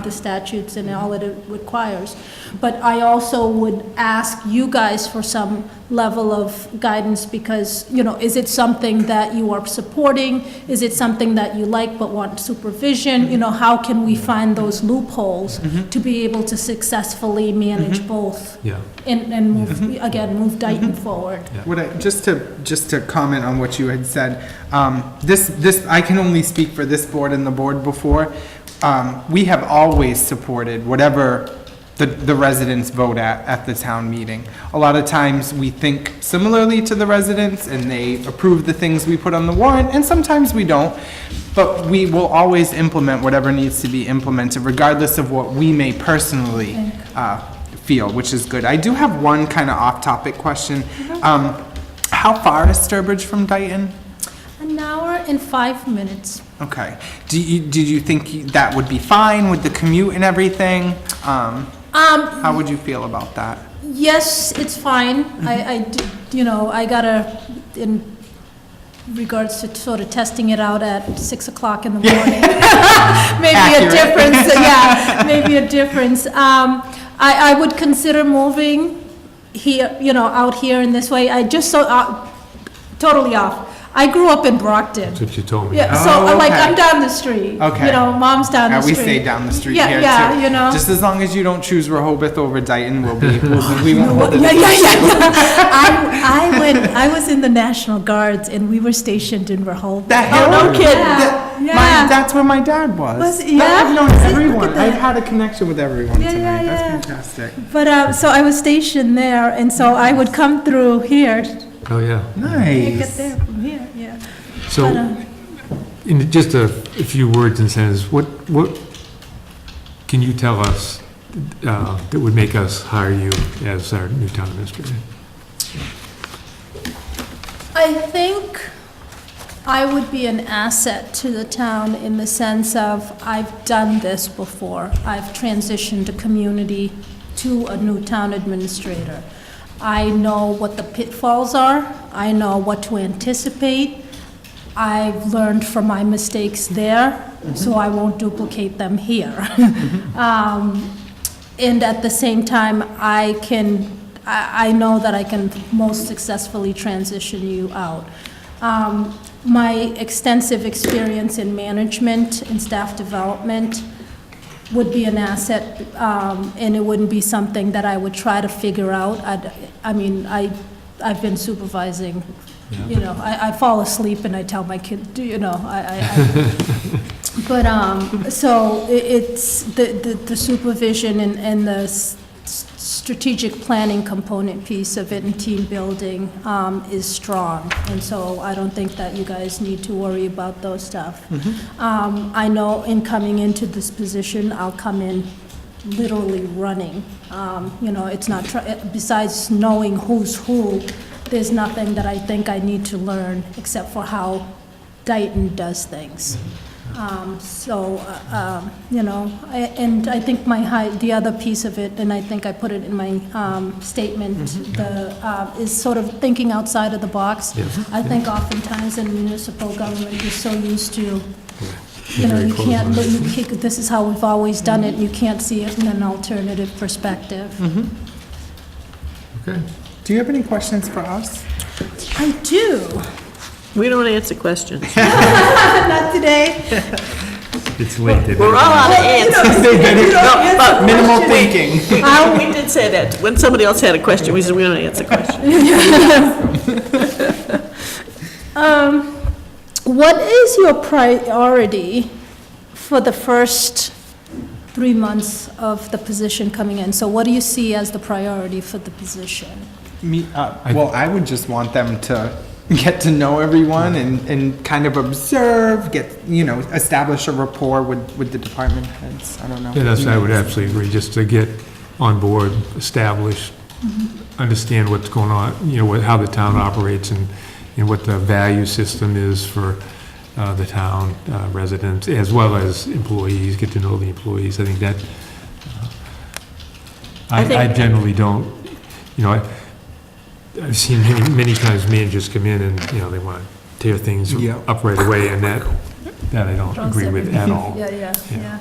the statutes and all that it requires. But I also would ask you guys for some level of guidance because, is it something that you are supporting? Is it something that you like but want supervision? How can we find those loopholes to be able to successfully manage both Yeah. and move Dayton forward? What just to comment on what you had said, this I can only speak for this board and the board before. We have always supported whatever the residents vote at the town meeting. A lot of times, we think similarly to the residents, and they approve the things we put on the warrant, and sometimes we don't. But we will always implement whatever needs to be implemented, regardless of what we may personally feel, which is good. I do have one kind of off-topic question. How far is Sturbridge from Dayton? An hour and 5 minutes. Okay. Did you think that would be fine with the commute and everything? How would you feel about that? Yes, it's fine. I gotta, in regards to sort of testing it out at 6 o'clock in the morning. Maybe a difference, maybe a difference. I would consider moving here, out here in this way. I just totally off. I grew up in Brockton. That's what you told me. Yeah, so I'm down the street. Okay. Mom's down the We street. stay down the street Yeah, here yeah, too. Just as long as you don't choose Rehoboth over Dayton, we won't hold it. I was in the National Guards and we were stationed in Rehoboth. No kidding. That's where my dad was. Yeah? I've known See, everyone. look at that. I've had a connection with everyone Yeah, tonight. yeah, That's yeah. fantastic. But, so I was stationed there and so I would come through here. Oh, yeah. I get Nice. there from here, yeah. So, But, in just a few words and sentences, what can you tell us that would make us hire you as our new town administrator? I think I would be an asset to the town in the sense of I've done this before. I've transitioned a community to a new town administrator. I know what the pitfalls are. I know what to anticipate. I've learned from my mistakes there, so I won't duplicate them here. And at the same time, I know that I can most successfully transition you out. My extensive experience in management and staff development would be an asset, and it wouldn't be something that I would try to figure out. I've been supervising. I fall asleep and I tell my kid, but, so it's the supervision and the strategic planning component piece of it and team building is strong. And so I don't think that you guys need to worry about those stuff. I know in coming into this position, I'll come in literally running. It's not, besides knowing who's who, there's nothing that I think I need to learn except for how Dayton does things. And I think the other piece of it, and I think I put it in my statement, is sort of thinking outside of the box. I think oftentimes in municipal government, you're so used to, you can't, this is how we've always done it, you can't see it in an alternative perspective. Okay. Do you have any questions for us? I do. We don't answer questions. Not today. It's late. We're all out of answers. Minimal thinking. We did say that. When somebody else had a question, we said, we don't answer questions. What is your priority for the first 3 months of the position coming in? So what do you see as the priority for the position? Well, I would just want them to get to know everyone and kind of observe, establish a rapport with the department heads. I don't know. Yeah, I would absolutely agree, just to get on board, establish, understand what's going on, how the town operates and what the value system is for the town residents, as well as employees, get to know the employees. I think that, I generally don't, I've seen many times managers come in and, they want to tear things up right away, and that I don't agree with at all. Yeah.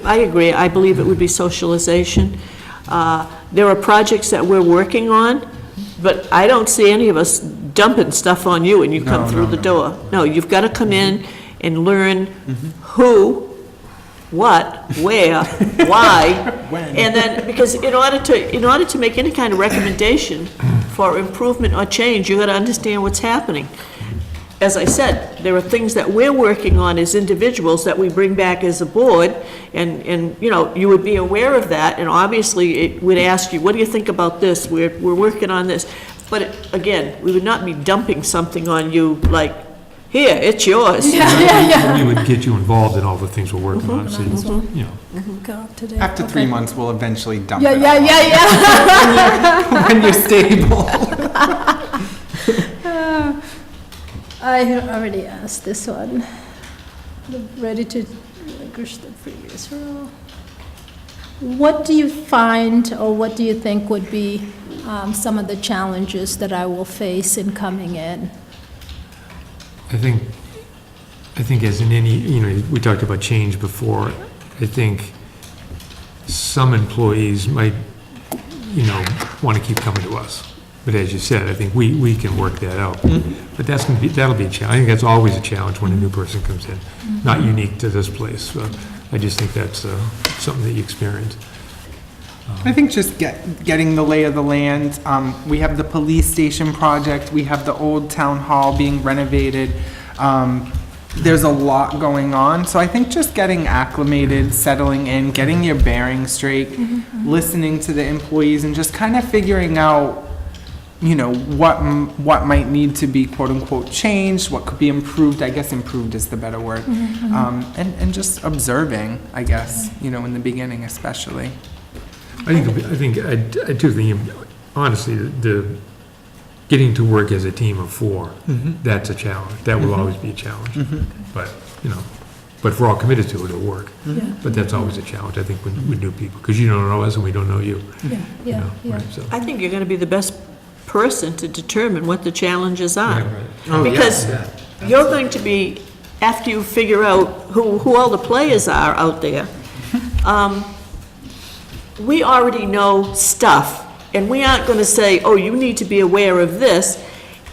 I agree. I believe it would be socialization. There are projects that we're working on, but I don't see any of us dumping stuff on you when you come through the door. No, you've got to come in and learn who, what, where, why, When. and then, because in order to make any kind of recommendation for improvement or change, you got to understand what's happening. as I said, there are things that we're working on as individuals that we bring back as a board, and, you know, you would be aware of that, and obviously it would ask you, what do you think about this? We're working on this. But again, we would not be dumping something on you like, here, it's yours. We would get you involved in all the things we're working on, so you know. Go up to date. After 3 Okay. months, we'll eventually dump Yeah, it. yeah, yeah, When you're stable. yeah. I have already asked this one. Ready to relinquish the previous role. What do you find, or what do you think would be some of the challenges that I will face in coming in? I think as in any, you know, we talked about change before. I think some employees might, you know, want to keep coming to us. But as you said, I think we can work that out. But that'll be a challenge. I think that's always a challenge when a new person comes in. Not unique to this place. I just think that's something that you experience. I think just getting the lay of the land. We have the police station project. We have the old town hall being renovated. There's a lot going on. So I think just getting acclimated, settling in, getting your bearings straight, listening to the employees, and just kind of figuring out, you know, what might need to be quote unquote changed, what could be improved. I guess improved is the better word. And just observing, I guess, you know, in the beginning especially. I do think, honestly, the getting to work as a team of four, that's a challenge. That will always be a challenge. But, you know, but if we're all committed to it, it'll work. Yeah. But that's always a challenge, I think, with new people, because you don't know us and we don't know you. Yeah, you yeah, know, yeah. right, so. I think you're gonna be the best person to determine what the challenges are. Right, right. Oh, yeah. Because you're going to be, after you figure out who all the players are out there, we already know stuff, and we aren't gonna say, oh, you need to be aware of this,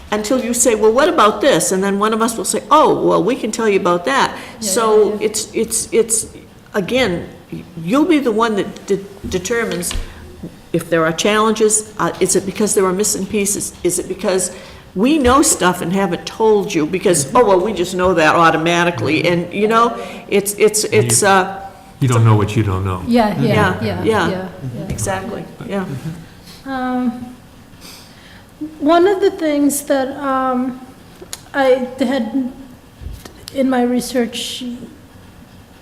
until you say, well, what about this? And then one of us will say, oh, well, we can tell you about that. So it's, again, you'll be the one that determines if there are challenges. Is it because there are missing pieces? Is it because we know stuff and haven't told you? Because, oh, well, we just know that automatically, and, you know, it's, You don't know what you don't know. Yeah, yeah, Yeah, yeah, yeah. yeah. exactly, yeah. One of the things that I had in my research,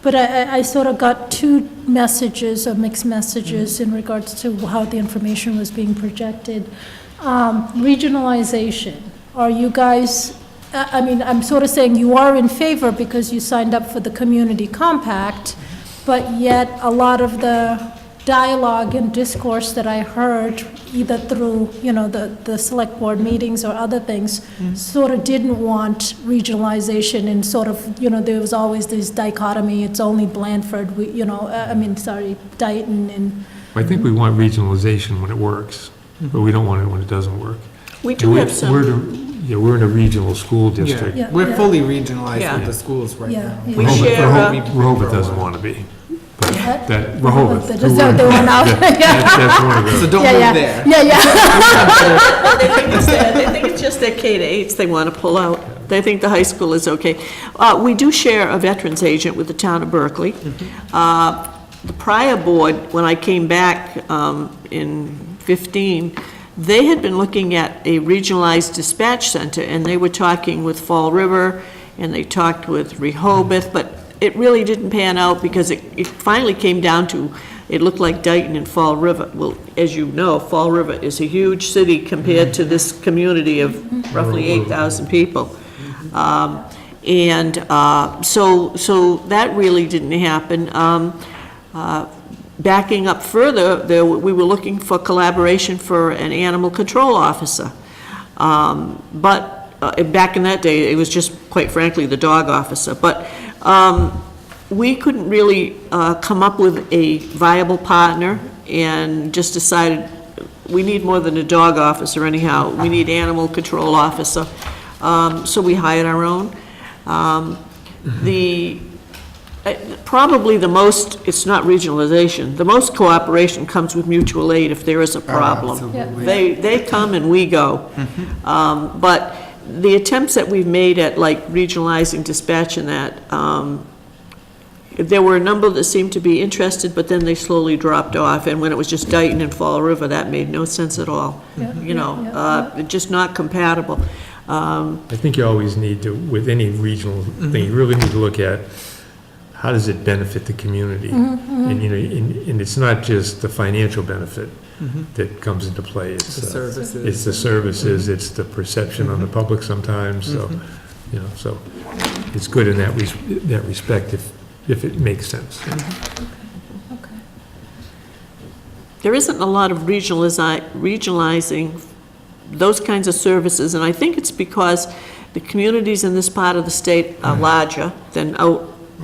but I sort of got two messages or mixed messages in regards to how the information was being projected. Regionalization. Are you guys, I mean, I'm sort of saying you are in favor because you signed up for the community compact, but yet a lot of the dialogue and discourse that I heard, either through, you know, the select board meetings or other things, sort of didn't want regionalization, and sort of, you know, there was always this dichotomy, it's only Blandford, Dayton, and, I think we want regionalization when it works, but we don't want it when it doesn't work. We do have some. We're in a regional school district. Yeah. We're fully regionalized Yeah. with the schools right Yeah, now. yeah. We share, Rehoboth doesn't want to be. But What? that, Rehoboth. They just don't- they want out. That's one of So the, don't yeah, move yeah, there. yeah, yeah. they think it's just their K to 8s they want to pull out. They think the high school is okay. We do share a veterans agent with the town of Berkeley. The prior board, when I came back in 15, they had been looking at a regionalized dispatch center, and they were talking with Fall River, and they talked with Rehoboth, but it really didn't pan out because it finally came down to, it looked like Dayton and Fall River. Well, as you know, Fall River is a huge city compared to this community of roughly 8,000 people. So that really didn't happen. Backing up further, we were looking for collaboration for an animal control officer. But back in that day, it was just, quite frankly, the dog officer. But we couldn't really come up with a viable partner, and just decided we need more than a dog officer anyhow. We need animal control officer. So we hired our own. Probably the most, it's not regionalization, the most cooperation comes with mutual aid if there is a problem. absolutely. They come and we go. But the attempts that we've made at like regionalizing dispatch and that, there were a number that seemed to be interested, but then they slowly dropped off. And when it was just Dayton and Fall River, that made no sense at all. Just not compatible. I think you always need to, with any regional thing, you really need to look at how does it benefit the community? And, and it's not just the financial benefit that comes into play. It's The services. It's the services, it's the perception on the public sometimes, so, so it's good in that respect if it makes sense. Okay. There isn't a lot of regionalizing those kinds of services, and I think it's because the communities in this part of the state are larger than out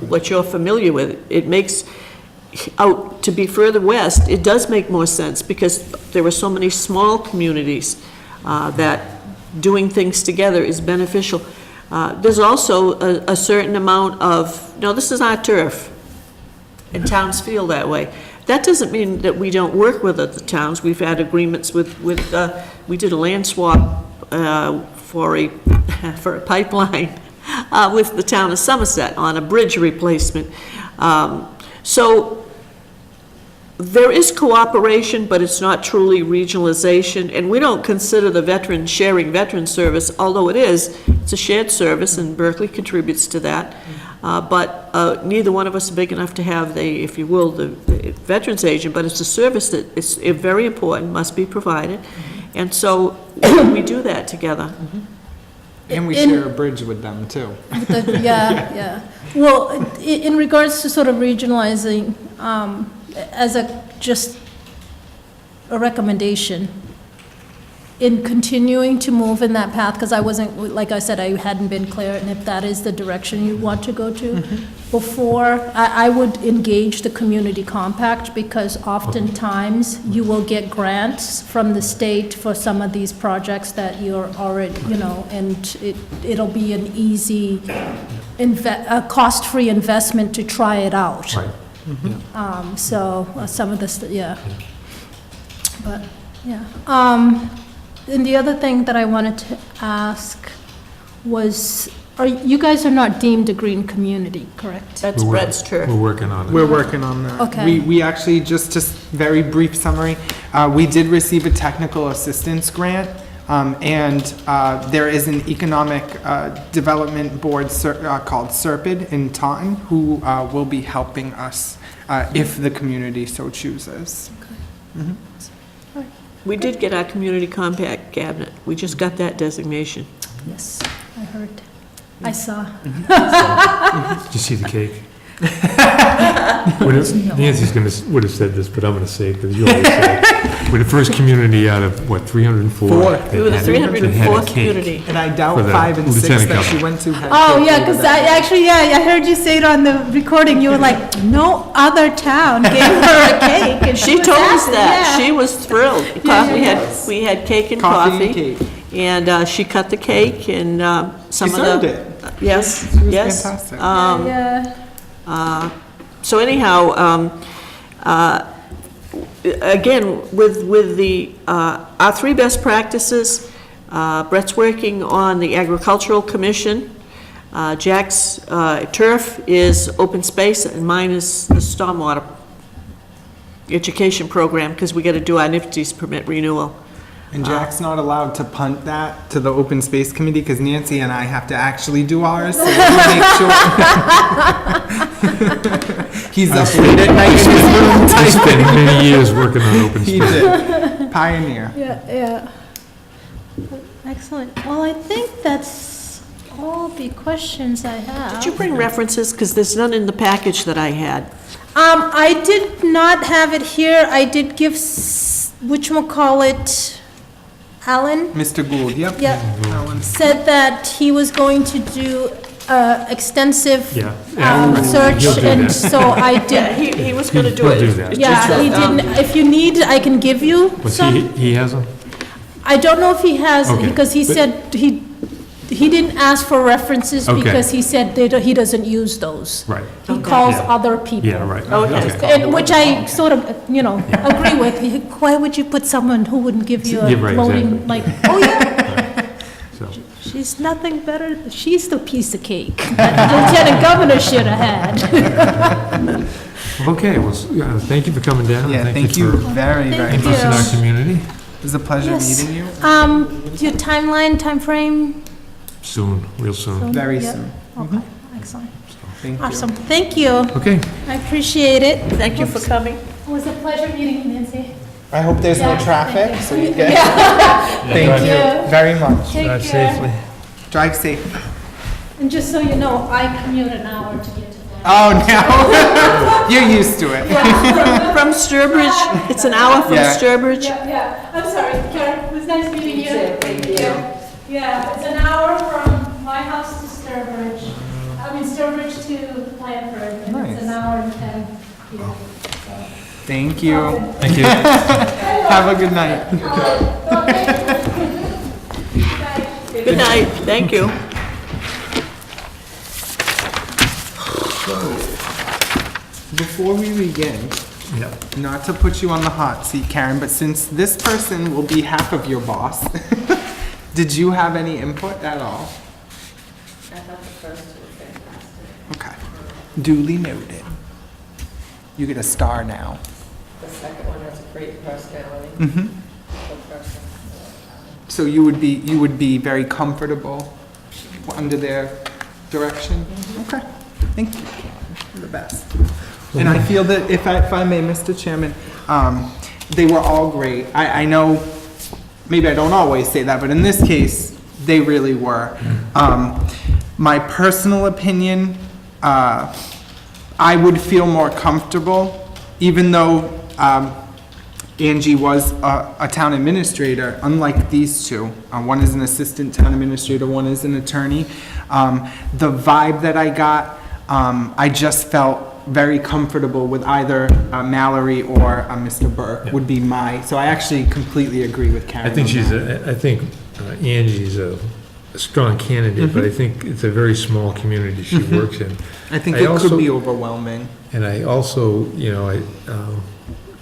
what you're familiar with. It makes, out to be further west, it does make more sense, because there are so many small communities that doing things together is beneficial. There's also a certain amount of, this is our turf, and towns feel that way. That doesn't mean that we don't work with other towns. We've had agreements with we did a land swap for a pipeline with the town of Somerset on a bridge replacement. So there is cooperation, but it's not truly regionalization, and we don't consider the sharing veteran service, although it's a shared service, and Berkeley contributes to that. But neither one of us are big enough to have the veterans agent, but it's a service that is very important, must be provided, and so we do that together. And we share a bridge with them, too. Yeah. Well, in regards to sort of regionalizing, as just a recommendation, in continuing to move in that path, because I wasn't, like I said, I hadn't been clear, and if that is the direction you want to go to, before, I would engage the community compact, because oftentimes you will get grants from the state for some of these projects that you're already, and it'll be an easy, a cost-free investment to try it out. Right. So some of this, but, yeah. And the other thing that I wanted to ask was, you guys are not deemed a green community, correct? That's Brett's turf. We're working on it. We're working on that. Okay. We actually, just very brief summary, we did receive a technical assistance grant, and there is an economic development board called SERPID in Taunton, who will be helping us if the community so chooses. Okay. We did get our community compact cabinet. We just got that designation. Yes, I heard. I saw. Did you see the cake? Nancy's would have said this, but I'm going to say it because you always say it. We're the first community out of, 304? We were the 304th community. And I doubt For the 5 and 6 lieutenant that governor. she went to had. Oh, cake yeah, over because that. I heard you say it on the recording. You were like, no other town gave her a cake. And She was told us happy, that. yeah. She was thrilled. We had cake and Coffee and coffee. cake. And she cut the cake, and some She of served the... it. Yes, She was yes. fantastic. Yeah. So anyhow, again, with the, our 3 best practices, Brett's working on the Agricultural Commission, Jack's turf is open space, and mine is the stormwater education program, because we got to do our NIFTI's permit renewal. And Jack's not allowed to punt that to the open space committee, because Nancy and I have to actually do ours, so we'll make sure. He's up late at night in his room I spent many years working on open He space. did. Pioneer. Yeah. Excellent. Well, I think that's all the questions I have. Did you bring references? Because there's none in the package that I had. I did not have it here. I did give, whatchamacallit, Alan? Mr. Gould, yep. Yep. Alan. Said that he was going to do extensive Yeah. search, He'll do and that. so I Yeah, did. he was going to do He'll it. do that. It's Yeah, just, he didn't, if you need, I can give you Was some. he has them? I don't know if he has, Okay, because he but- said he didn't ask for references Okay. because he said he doesn't use those. Right. He calls Yeah. other people. Yeah, right. Okay. And which I sort of, agree with. Why would you put someone who wouldn't give you a Yeah, right, floating, exactly. like, oh, yeah. So, She's nothing better, she's the piece of cake that the lieutenant governor should have had. Okay, well, thank you for coming down. Yeah, thank you for very, very Thank much. interest in our community. It was a pleasure Yes. meeting you. Your timeline, timeframe? Soon, real soon. Very Yeah. soon. Okay, excellent. Thank you. Awesome, thank you. Okay, I appreciate it. Thank you for coming. It was a pleasure meeting you, Nancy. I hope there's no Yeah, traffic, thank you. so you get. Thank drive- you very much. Take drive care. safely. Drive safe. And just so you know, I commute an hour to get to work. Oh, no. You're used to it. From Sturbridge, it's an hour from Yeah. Sturbridge. Yeah, I'm sorry, Karen, it was nice meeting you. Thank you. Yeah, it's an hour from my house to Sturbridge, Sturbridge to Blandford, and Nice. it's an hour and 10, Thank you. Thank you. Have a good night. Good night, thank you. Before we begin, Yeah. not to put you on the hot seat, Karen, but since this person will be half of your boss, did you have any input at all? I thought the first two were fantastic. Okay. Duly noted. You get a star now. The second one has a great personality. Mm-hmm. Good person. So you would be very comfortable under their direction? Okay, thank you. You're the best. And I feel that if I may, Mr. Chairman, they were all great. I know, maybe I don't always say that, but in this case, they really were. My personal opinion, I would feel more comfortable, even though Angie was a town administrator, unlike these two. One is an assistant town administrator, one is an attorney. The vibe that I got, I just felt very comfortable with either Mallory or Mr. Burke would be so I actually completely agree with Karen. I think on that. I think Angie's a strong candidate, but I think it's a very small community she works in. I think I it also- could be overwhelming. And I also,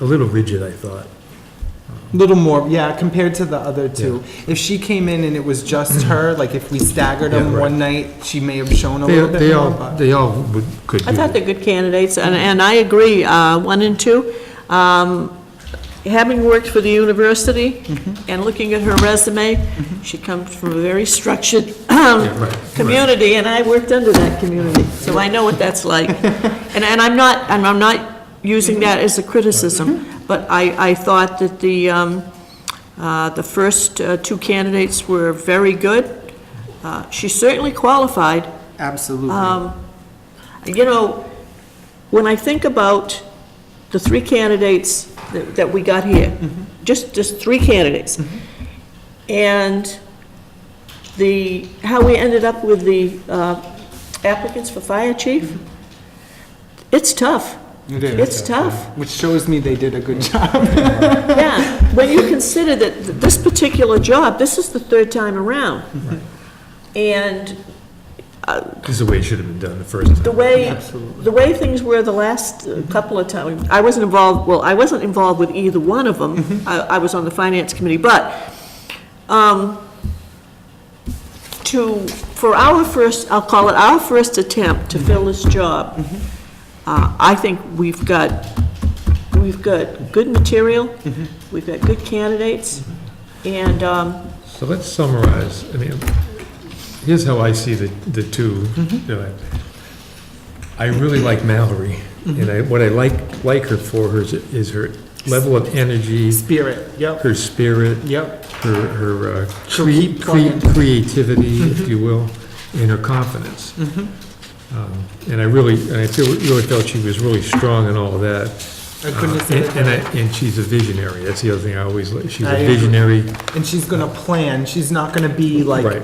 a little rigid, I thought. Little more, yeah, compared to the other two. If she came in and it was just her, like if we staggered them Yeah, right. one night, she may have shown a little bit more, but. They all could do I thought it. they're good candidates, and I agree, 1 and 2. Having worked for the university and looking at her resume, she comes from a very structured right. community, and I worked under that community, so I know what that's like. And I'm not using that as a criticism, but I thought that the first 2 candidates were very good. She's certainly qualified. Absolutely. When I think about the 3 candidates that we got here, just 3 candidates, and how we ended up with the applicants for fire chief, it's tough. It is. It's tough. Which shows me they did a good job. Yeah, when you consider that this particular job, this is the 3rd time around. And This is the way it should have been done the first time. the way things were the last couple of times, I wasn't involved with either one of them. I was on the finance committee, but for our first, I'll call it our first attempt to fill this job, I think we've got good material, we've got good candidates, and, So let's summarize. I mean, here's how I see the two. I really like Mallory, and what I like her for is her level of energy, Spirit, yep, her spirit, yep. her She'll keep going. creativity, if you will, and her confidence. And I really felt she was really strong in all of that. I couldn't have said it better. And she's a visionary. That's the other thing I always like. She's I a agree. visionary. And she's gonna plan, she's not gonna be like, Right.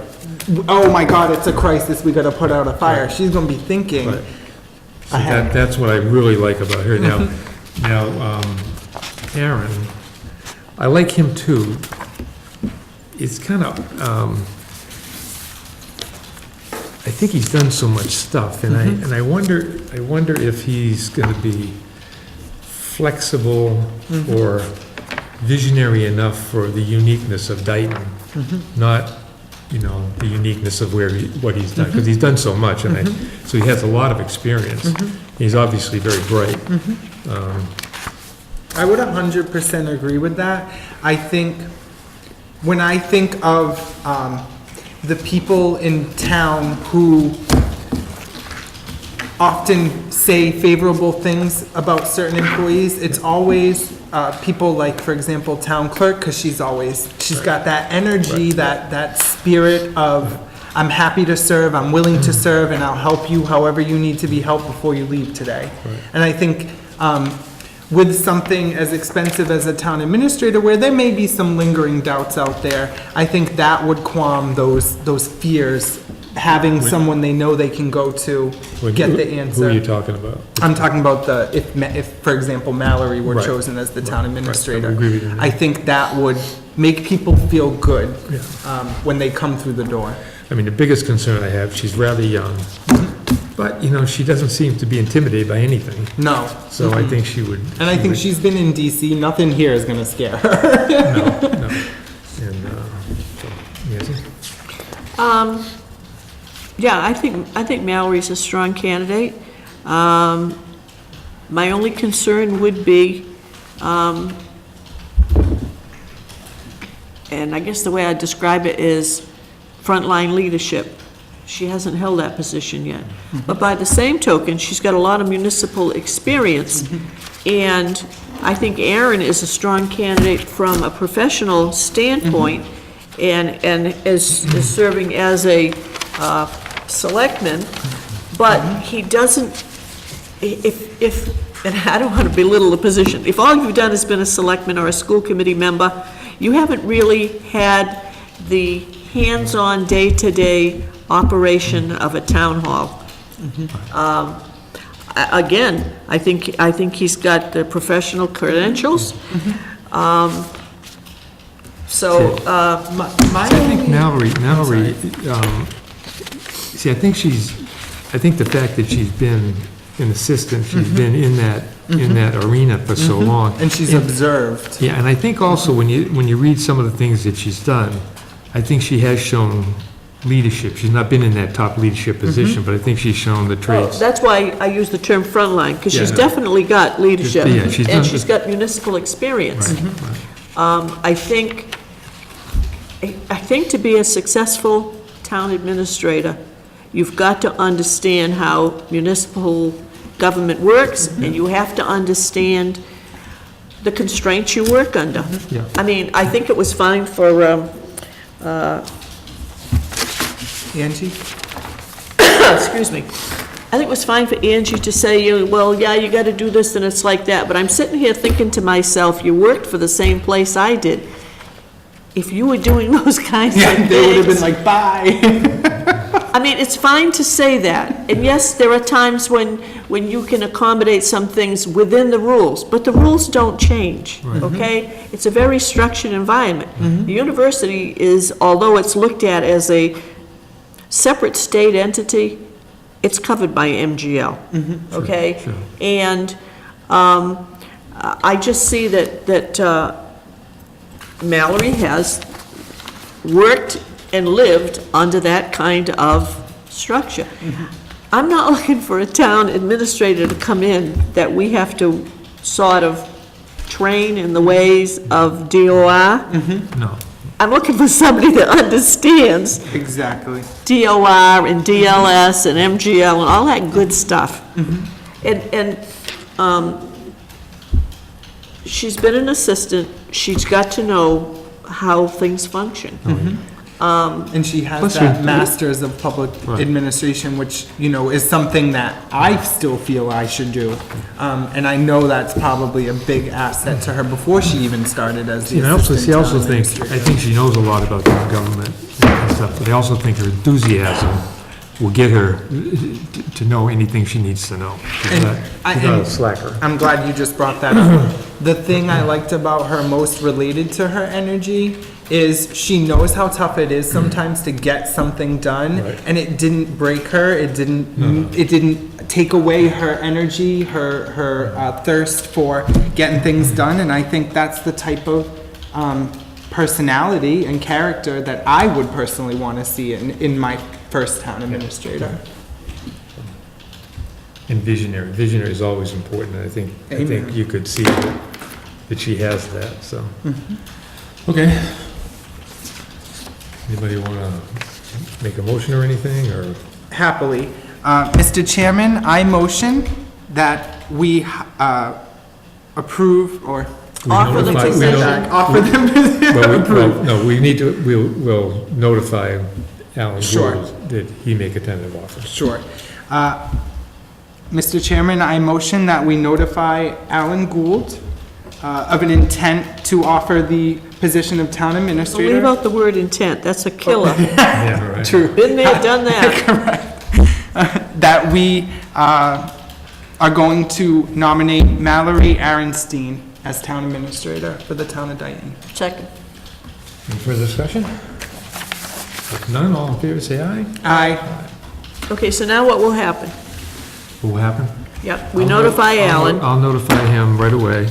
oh my God, it's a crisis, we gotta put out a fire. Right. She's gonna be thinking Right. So ahead. that's what I really like about her. Now, Aaron, I like him too. It's kind of, I think he's done so much stuff, and I wonder if he's going to be flexible or visionary enough for the uniqueness of Dayton, not you know, the uniqueness of what he's done, because he's done so much, and so he has a lot of experience. He's obviously very bright. I would 100% agree with that. I think, when I think of the people in town who often say favorable things about certain employees, it's always people like, for example, town clerk, because she's got that energy, that spirit of, I'm happy to serve, I'm willing to serve, and I'll help you however you need to be helped before you leave today. And I think with something as expensive as a town administrator, where there may be some lingering doubts out there, I think that would calm those fears, having someone they know they can go to, get the answer. Who are you talking about? I'm talking about if, for example, Mallory were Right. chosen as the town administrator. I agree with you. I think that would make people feel good when they come through the door. I mean, the biggest concern I have, she's rather young, but, you know, she doesn't seem to be intimidated by anything, No. so I think she would. And I think she's been in DC, nothing here is gonna scare her. No. And, so, Nancy? Yeah, I think Mallory's a strong candidate. My only concern would be, and I guess the way I describe it is frontline leadership. She hasn't held that position yet. But by the same token, she's got a lot of municipal experience. And I think Aaron is a strong candidate from a professional standpoint, and is serving as a selectman, but he doesn't, and I don't want to belittle the position, if all you've done is been a selectman or a school committee member, you haven't really had the hands-on day-to-day operation of a town hall. Again, I think he's got the professional credentials. So, My I think Mallory, see, I think the fact that she's been an assistant, she's been in that arena for so long. and she's observed. Yeah, and I think also when you read some of the things that she's done, I think she has shown leadership. She's not been in that top leadership position, but I think she's shown the traits. that's why I use the term frontline, because she's Yeah. definitely got leadership, Yeah, she's done and she's got municipal experience. I think to be a successful town administrator, you've got to understand how municipal government works, and you have to understand the constraints you work under. Yeah. I mean, I think it was fine for, Angie? excuse me, I think it was fine for Angie to say, well, yeah, you gotta do this and it's like that, but I'm sitting here thinking to myself, you worked for the same place I did. If you were doing those kinds of things. They would have been like, bye. I mean, it's fine to say that, and yes, there are times when you can accommodate some things within the rules, but the rules don't change, okay? It's a very structured environment. The university is, although it's looked at as a separate state entity, it's covered by MGL, okay? Sure. And I just see that Mallory has worked and lived under that kind of structure. I'm not looking for a town administrator to come in that we have to sort of train in the ways of DOR. No. I'm looking for somebody that understands Exactly. DOR and DLS and MGL and all that good stuff. And she's been an assistant, she's got to know how things function. And she has Plus that she- master's of public Right. administration, which, is something that I still feel I should do. And I know that's probably a big asset to her before she even stared as the And I also assistant town think, I think she knows a lot about town government and stuff, but I also think her enthusiasm will get her to know anything she needs to know. She's not a slacker. I'm glad you just brought that up. The thing I liked about her most related to her energy is she knows how tough it is sometimes to get something done, Right. and it didn't break her, it didn't take away her energy, her thirst for getting things done, and I think that's the type of personality and character that I would personally want to see in my first town administrator. And visionary. Visionary is always important. I think Amen. you could see that she has that, so. Okay. Anybody want to make a motion or anything, or? Happily. Mr. Chairman, I motion that we approve or Offer the notify- we position. don't- offer them. Well, no, we need to, we'll notify Alan Sure. Gould that he make a tentative offer. Sure. Mr. Chairman, I motion that we notify Alan Gould of an intent to offer the position of town Leave administrator. out the word intent, that's a killer. Yeah, right. True. Been there, done that. That we are going to nominate Mallory Aaronstein as town administrator for the town of Dayton. Second. Any further discussion? If none, all in favor, say aye. Aye. Okay, so now what will happen? What will happen? Yep, we notify Alan. I'll notify him right away.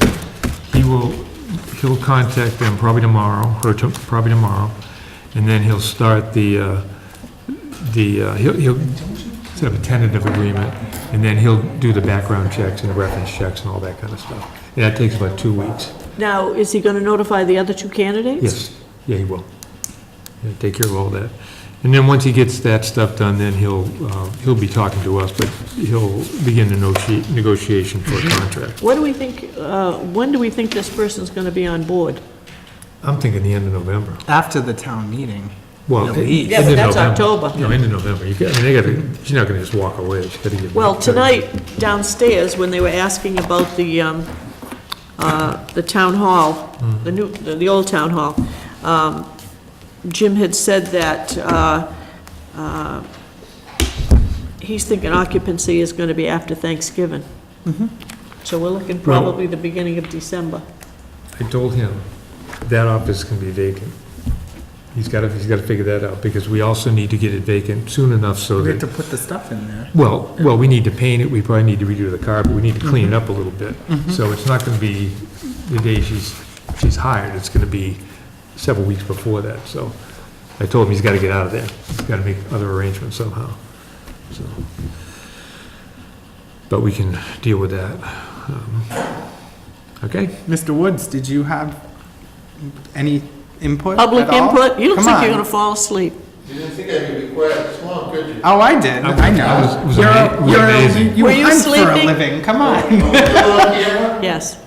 He'll contact them probably tomorrow, probably tomorrow, and then he'll start he'll set up a tentative agreement, and then he'll do the background checks and the reference checks and all that kind of stuff. And that takes about 2 weeks. Now, is he gonna notify the other two candidates? Yes, yeah, he will. He'll take care of all that. And then once he gets that stuff done, then he'll be talking to us, but he'll begin the negotiation for a contract. What do we think, when do we think this person's gonna be on board? I'm thinking the end of November. After the town meeting. Well, At least. Yeah, but end of that's November. October. No, end of November. She's not gonna just walk away. She's gotta get. Well, tonight downstairs, when they were asking about the town hall, the old town hall, Jim had said that he's thinking occupancy is gonna be after Thanksgiving. So we're looking probably the beginning of December. I told him that office can be vacant. He's gotta figure that out, because we also need to get it vacant soon enough so We have to that, put the stuff in there. well, we need to paint it, we probably need to redo the carpet, we need to clean it up a little bit. So it's not gonna be the day she's hired, it's gonna be several weeks before that, so I told him he's gotta get out of there. He's gotta make other arrangements somehow, so. But we can deal with that. Okay? Mr. Woods, did you have any input Public at all? input? You look Come like you're on. gonna fall asleep. You didn't think I could be quiet this long, could you? Oh, I did. I know. It was amazing. You Were you hunt for a sleeping? living. Come on. Oh, you on camera? Yes.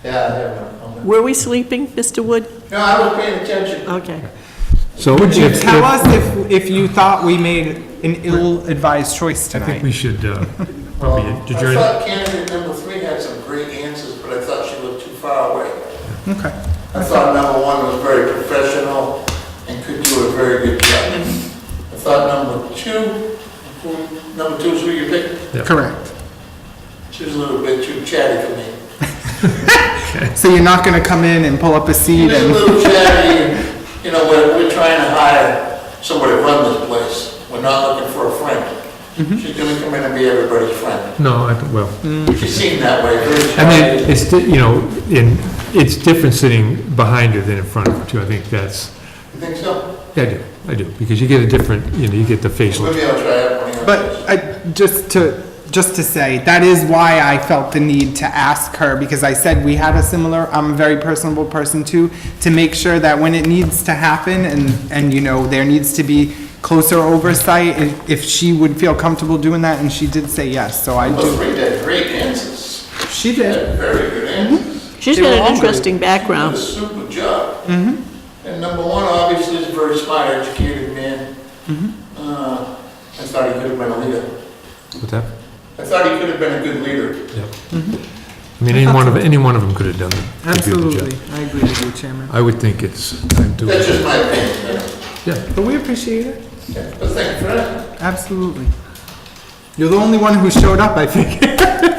Yeah, I have one. Were we sleeping, Mr. Wood? No, I was paying attention. Okay. So Would you if- tell us if you thought we made an ill-advised choice I think tonight? we should probably I adjourn. thought candidate number 3 had some great answers, but I thought she looked too far away. Okay. I thought number 1 was very professional and could do a very good job. I thought number 2 is who you picked. Yep. Correct. She was a little bit too chatty for me. So you're not going to come in and pull up a She seat was a and... little chatty, and, you know, we're trying to hire somebody to run this place. We're not looking for a friend. She's gonna come in and be everybody's friend. No, well, She seemed that way, very I mean, chatty. it's different sitting behind her than in front of her too. I think that's, You think so? yeah, I do, because you get a different, you get the facial. Maybe I'll try it one of your But just to say, that is why I felt the need to ask her, because I said we had a similar, I'm a very personable person too, to make sure that when it needs to happen and there needs to be closer oversight, if she would feel comfortable doing that, and she did say yes, so I Those do. 3 had great answers. She They did. had very good answers. She's They got were all an good. interesting Did a background. super job. And number 1 obviously is a very smart, educated man. I thought he could have been a leader. What's that? I thought he could have been a good leader. I mean, any one of them could have done it. Absolutely. I agree with you, Chairman. I would think it's time to. That's just my opinion, you know. Yeah, But we appreciate it. Yeah, but thank you for that. Absolutely. You're the only one who showed up, I think.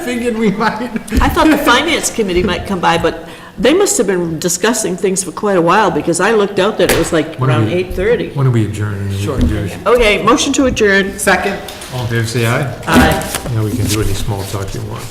Figured we might. I thought the finance committee might come by, but they must have been discussing things for quite a while, because I looked out that it was like When are around we- 8:30. why don't we adjourn and then we can do it? Okay, motion to adjourn. Second. All in favor, say aye. Aye. Now we can do any small talk you want.